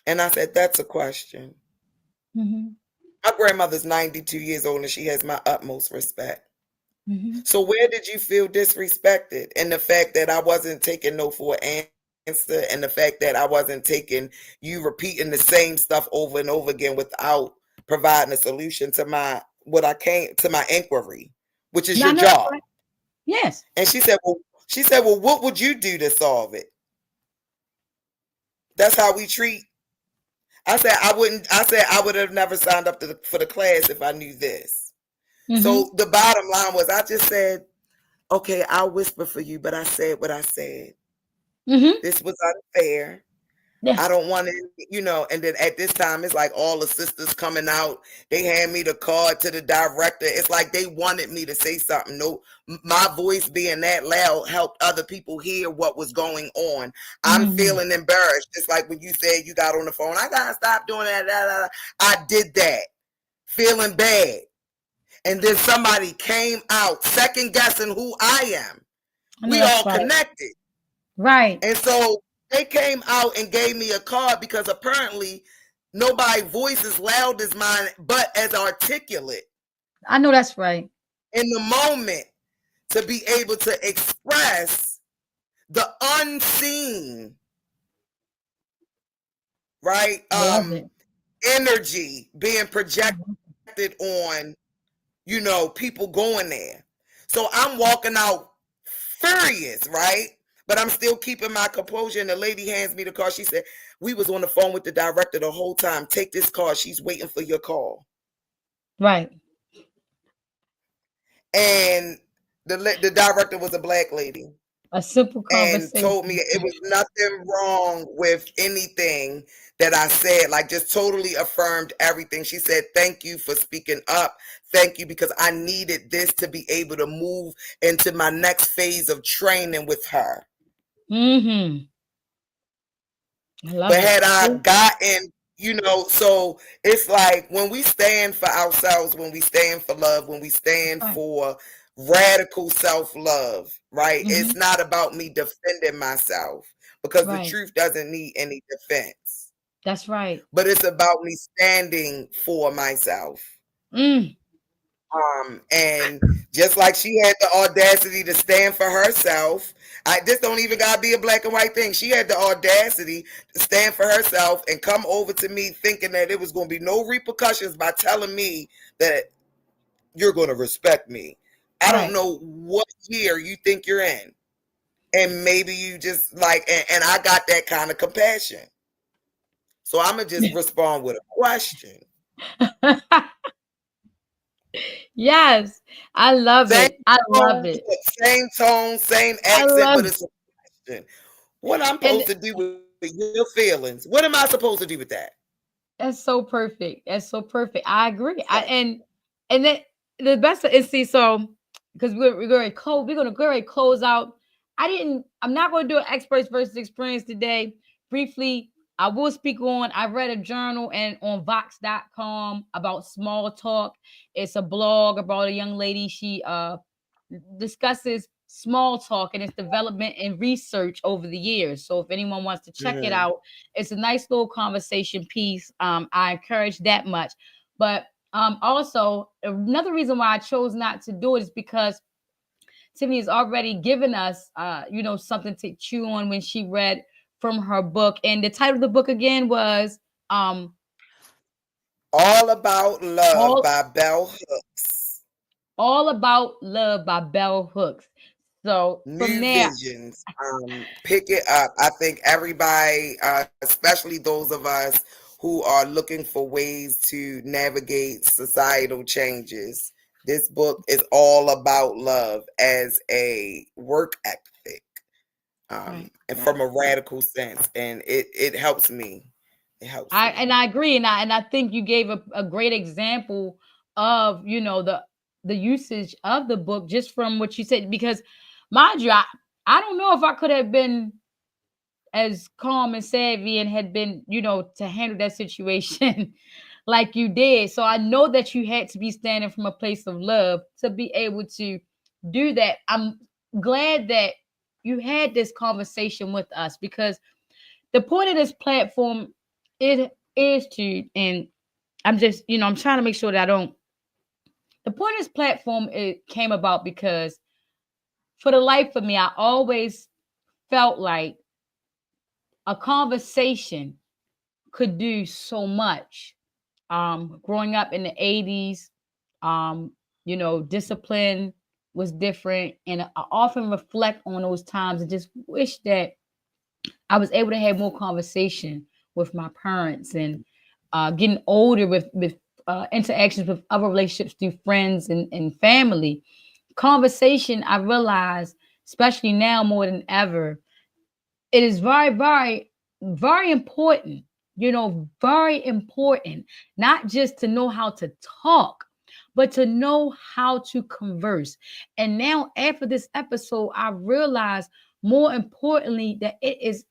And I said, "That's a question." Mhm. My grandmother's 92 years old, and she has my utmost respect. Mhm. So where did you feel disrespected? And the fact that I wasn't taking no for an answer, and the fact that I wasn't taking you repeating the same stuff over and over again without providing a solution to my inquiry, which is No, I your know that's job. right. Yes. And she said, "Well, what would you do to solve it?" That's how we treat. I said I wouldn't. I said I would have never signed up for the class if I knew this. Mhm. So the bottom line was, I just said, "Okay, I'll whisper for you," but I said what I said. Mhm. This was unfair. I Yes. don't want to, and then at this time, it's like all the sisters coming out. They hand me the card to the director. It's like they wanted me to say something. No, my voice being that loud helped other people hear what was going on. I'm Mhm. feeling embarrassed. Just like when you said you got on the phone, I got to stop doing that. I did that, feeling bad. And then somebody came out second guessing who I am. I know We that's all right. connected. Right. And so they came out and gave me a card, because apparently nobody's voice is loud as mine, but as articulate I know that's right. in the moment, to be able to express the unseen, right? I love it. Energy being I projected love on, people going there. So I'm walking out furious, right? but I'm still keeping my composure. And the lady hands me the card. She said, "We was on the phone with the director the whole time. Take this card. She's waiting for your call." Right. And the director was a black lady A simple and told me conversation. it was nothing wrong with anything that I said, like just totally affirmed everything. She said, "Thank you for speaking up. Thank you, because I needed this to be able to move into my next phase of training with her." Mm-hmm. I love But it. had I gotten, so it's like when we stand for ourselves, when we stand for love, when we stand Right. for radical self-love, right? Mm-hmm. It's not about me defending myself, because the Right. truth doesn't need any defense. That's right. But it's about me standing for myself. Mm. And just like she had the audacity to stand for herself, this don't even gotta be a black and white thing. She had the audacity to stand for herself and come over to me thinking that it was gonna be no repercussions by telling me that you're gonna respect me. I don't Right. know what year you think you're in. And maybe you just like, and I got that kind of compassion. So I'm gonna just respond with a question. Yes. I love Same it. I love tone, it. same tone, same I accent, love but it's a question. What I'm and supposed to do with your feelings? What am I supposed to do with that? that's so perfect. That's so perfect. I agree. I Right. and then the best is see so because we're going to close. We're going to go ahead and close out. I'm not going to do an experts versus experience today. Briefly, I will speak on. I read a journal and on Vox.com about small talk. It's a blog about a young lady. She discusses small talk and its development and research over the years. So if anyone wants to check it Mhm. out, it's a nice little conversation piece. I encourage that much. But also another reason why I chose not to do it is because Tiffany has already given us, something to chew on when she read from her book. And the title of the book again was um, All About Love all by Bell Hooks. all about love by Bell Hooks. So from New there, Visions. Pick it up. I think everybody, especially those of us who are looking for ways to navigate societal changes, this book is all about love as a work ethic, right, and right. from a radical sense. And it helps me. It helps me. I agree, and I think you gave a great example of the usage of the book just from what you said because mind you, I don't know if I could have been as calm and savvy and had been to handle that situation like you did. So I know that you had to be standing from a place of love to be able to do that. I'm glad that you had this conversation with us because the point of this platform it is to and I'm just I'm trying to make sure that I don't the point of this platform it came about because for the life of me I always felt like a conversation could do so much. Growing up in the 80s, discipline was different and I often reflect on those times and just wish that I was able to have more conversation with my parents and getting older with interactions with other relationships through friends and family. Conversation, I realize, especially now more than ever, it is very, very, very important. Very important, not just to know how to talk, but to know how to converse. And now, after this episode, I realize more importantly that it is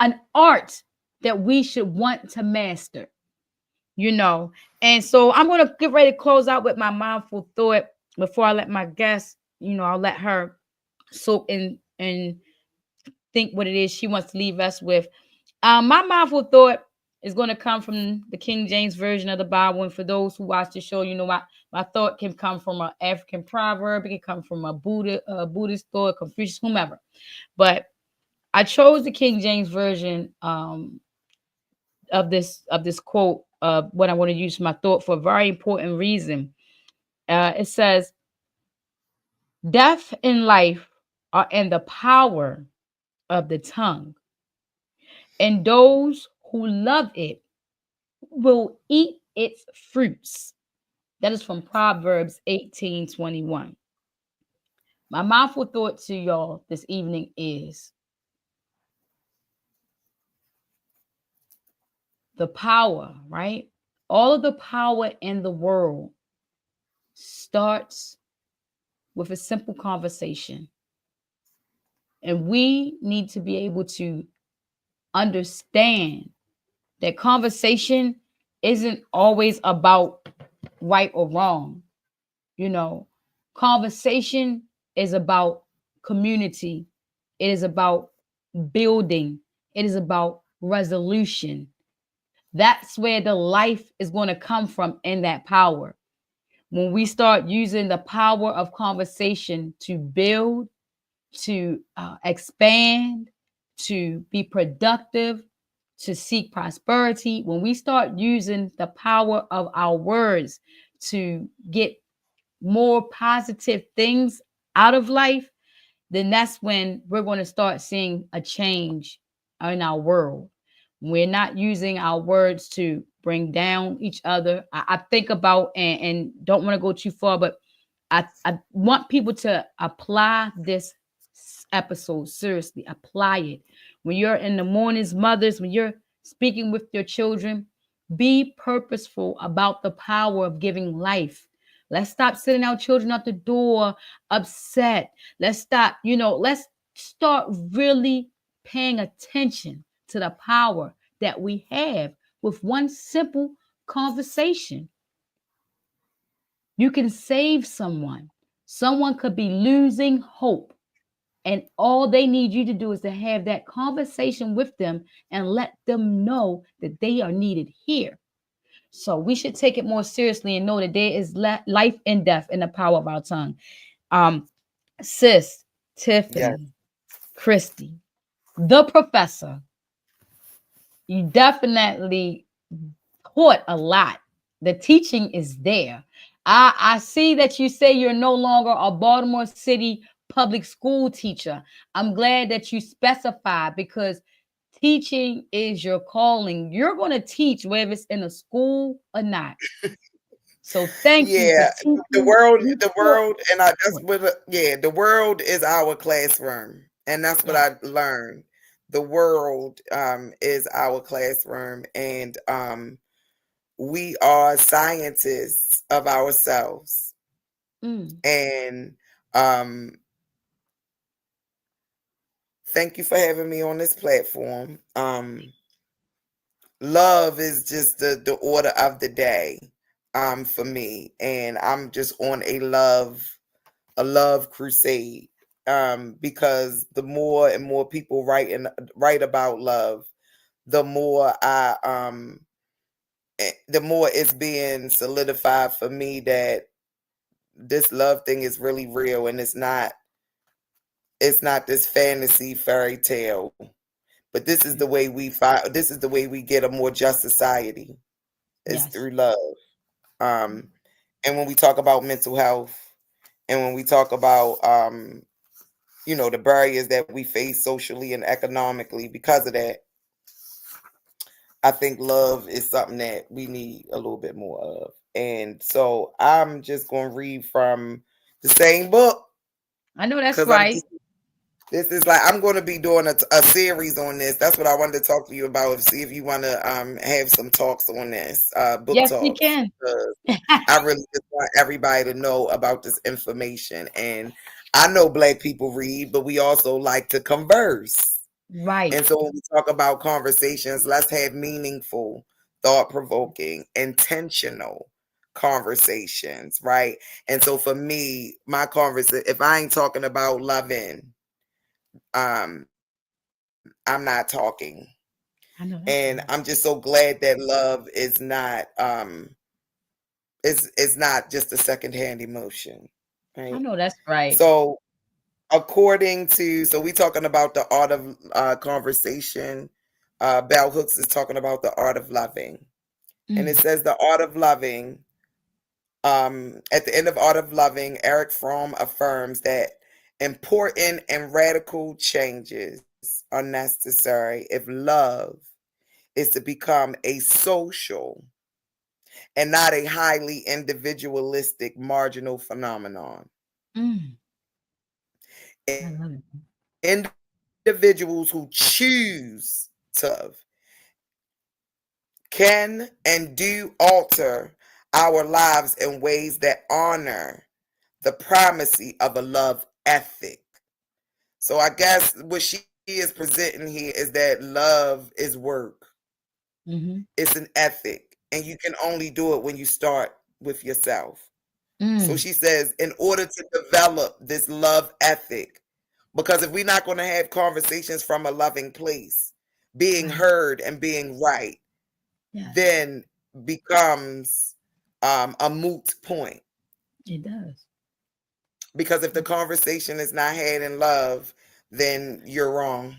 an art that we should want to master, you know. And so I'm going to get ready to close out with my mindful thought before I let my guest, I'll let her soak in and think what it is she wants to leave us with. My mindful thought is going to come from the King James version of the Bible. And for those who watch the show, my thought can come from an African proverb. It can come from a Buddhist thought, Confucius, whomever. But I chose the King James version of this quote. What I want to use for my thought for a very important reason. It says, Death and life are in the power of the tongue, and those who love it will eat its fruits. That is from Proverbs 18:21. My mindful thought to y'all this evening is the power, right? All of the power in the world starts with a simple conversation. And we need to be able to understand that conversation isn't always about right or wrong. You know, conversation is about community, it is about building, it is about resolution. That's where the life is going to come from in that power. When we start using the power of conversation to build, to expand, to be productive, to seek prosperity, when we start using the power of our words to get more positive things out of life, then that's when we're going to start seeing a change in our world. We're not using our words to bring down each other. I think about, and don't want to go too far, but I want people to apply this episode seriously. Apply it. When you're in the mornings, mothers, when you're speaking with your children, be purposeful about the power of giving life. Let's stop sending our children out the door upset. Let's stop, let's start really paying attention to the power that we have with one simple conversation. You can save someone. Someone could be losing hope. And all they need you to do is to have that conversation with them and let them know that they are needed here. So we should take it more seriously and know that there is life and death in the power of our tongue. Sis, Yes. Tiffany, Christy, the professor, you definitely taught a lot. The teaching is there. I see that you say you're no longer a Baltimore City public school teacher. I'm glad that you specify, because teaching is your calling. You're going to teach whether it's in a school or not. So thank you for Yeah, the teaching. world, You the taught. world, and that's what. Yeah, the world is our classroom, and that's what Yeah. I learned. The world is our classroom, and we are scientists of ourselves. Mm. And um, thank you for having me on this platform. Love is just the order of the day for me, and I'm just on a love crusade, because the more and more people write about love, the more the more it's being solidified for me that this love thing is really real, and it's not this fantasy fairy tale, but this is the way we get a more just society, is Yes. through love. um and when we talk about mental health, and when we talk about the barriers that we face socially and economically because of that, I think love is something that we need a little bit more of. And so I'm just going to read from the same book, I know that's because I'm right. just this is like I'm going to be doing a series on this. That's what I wanted to talk to you about. See if you want to have some talks on this, book Yes, we talks. can. I really just want everybody to know about this information. And I know Black people read, but we also like to converse. Right. And so when we talk about conversations, let's have meaningful, thought provoking, intentional conversations, right? And so for me, my conversation, if I ain't talking about loving, I'm not talking. I know And that's I'm right. just so glad that love is not just a secondhand emotion, I right? know that's right. So so we talking about the art of conversation. Bell Hooks is talking about the art of loving, and it Mm. says the art of loving At the end of Art of Loving, Eric Fromm affirms that important and radical changes are necessary if love is to become a social and not a highly individualistic marginal phenomenon. Mm, I love it. Individuals who choose to can and do alter our lives in ways that honor the primacy of a love ethic. So I guess what she is presenting here is that love is work. Mm-hmm. It's an ethic, and you can only do it when you start with yourself. So Mm, she says, in order to develop this love ethic, because if we're not going to have conversations from a loving place, being right. heard and being right, Yes, then becomes a moot point. it does. Because if the conversation is not had in love, then you're wrong.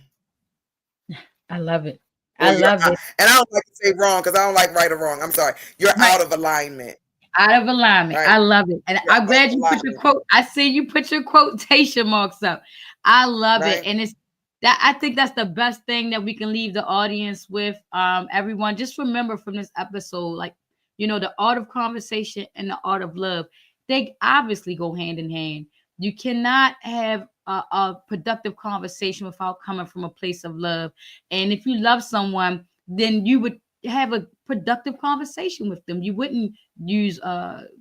I love it. I Or you're love out. it. And I don't like to say wrong because I don't like right or wrong. I'm sorry. You're Right. out of alignment, Out of alignment. right? I love it. And You're I'm out glad of you put your alignment, quote. I see you put your quotation marks up. I love it. right? And it's that I think that's the best thing that we can leave the audience with. Everyone, just remember from this episode, like, the art of conversation and the art of love, they obviously go hand in hand. You cannot have a productive conversation without coming from a place of love. And if you love someone, then you would have a productive conversation with them. You wouldn't use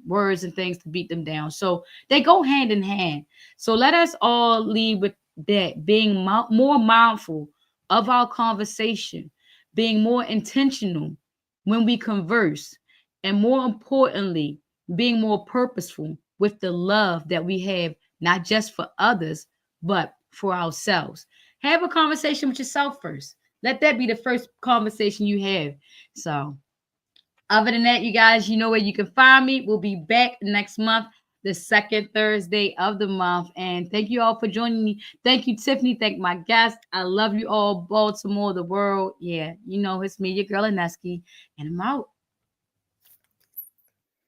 words and things to beat them down. So they go hand in hand. So let us all lead with that, being more mindful of our conversation, being more intentional when we converse, and more importantly, being more purposeful with the love that we have, not just for others, but for ourselves. Have a conversation with yourself first. Let that be the first conversation you have. So, other than that, you guys, you know where you can find me. We'll be back next month, the second Thursday of the month. And thank you all for joining me. Thank you, Tiffany. Thank my guests. I love you all, Baltimore, the world. Yeah, it's me, your girl Ineski, and I'm out.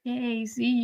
Yay, see you.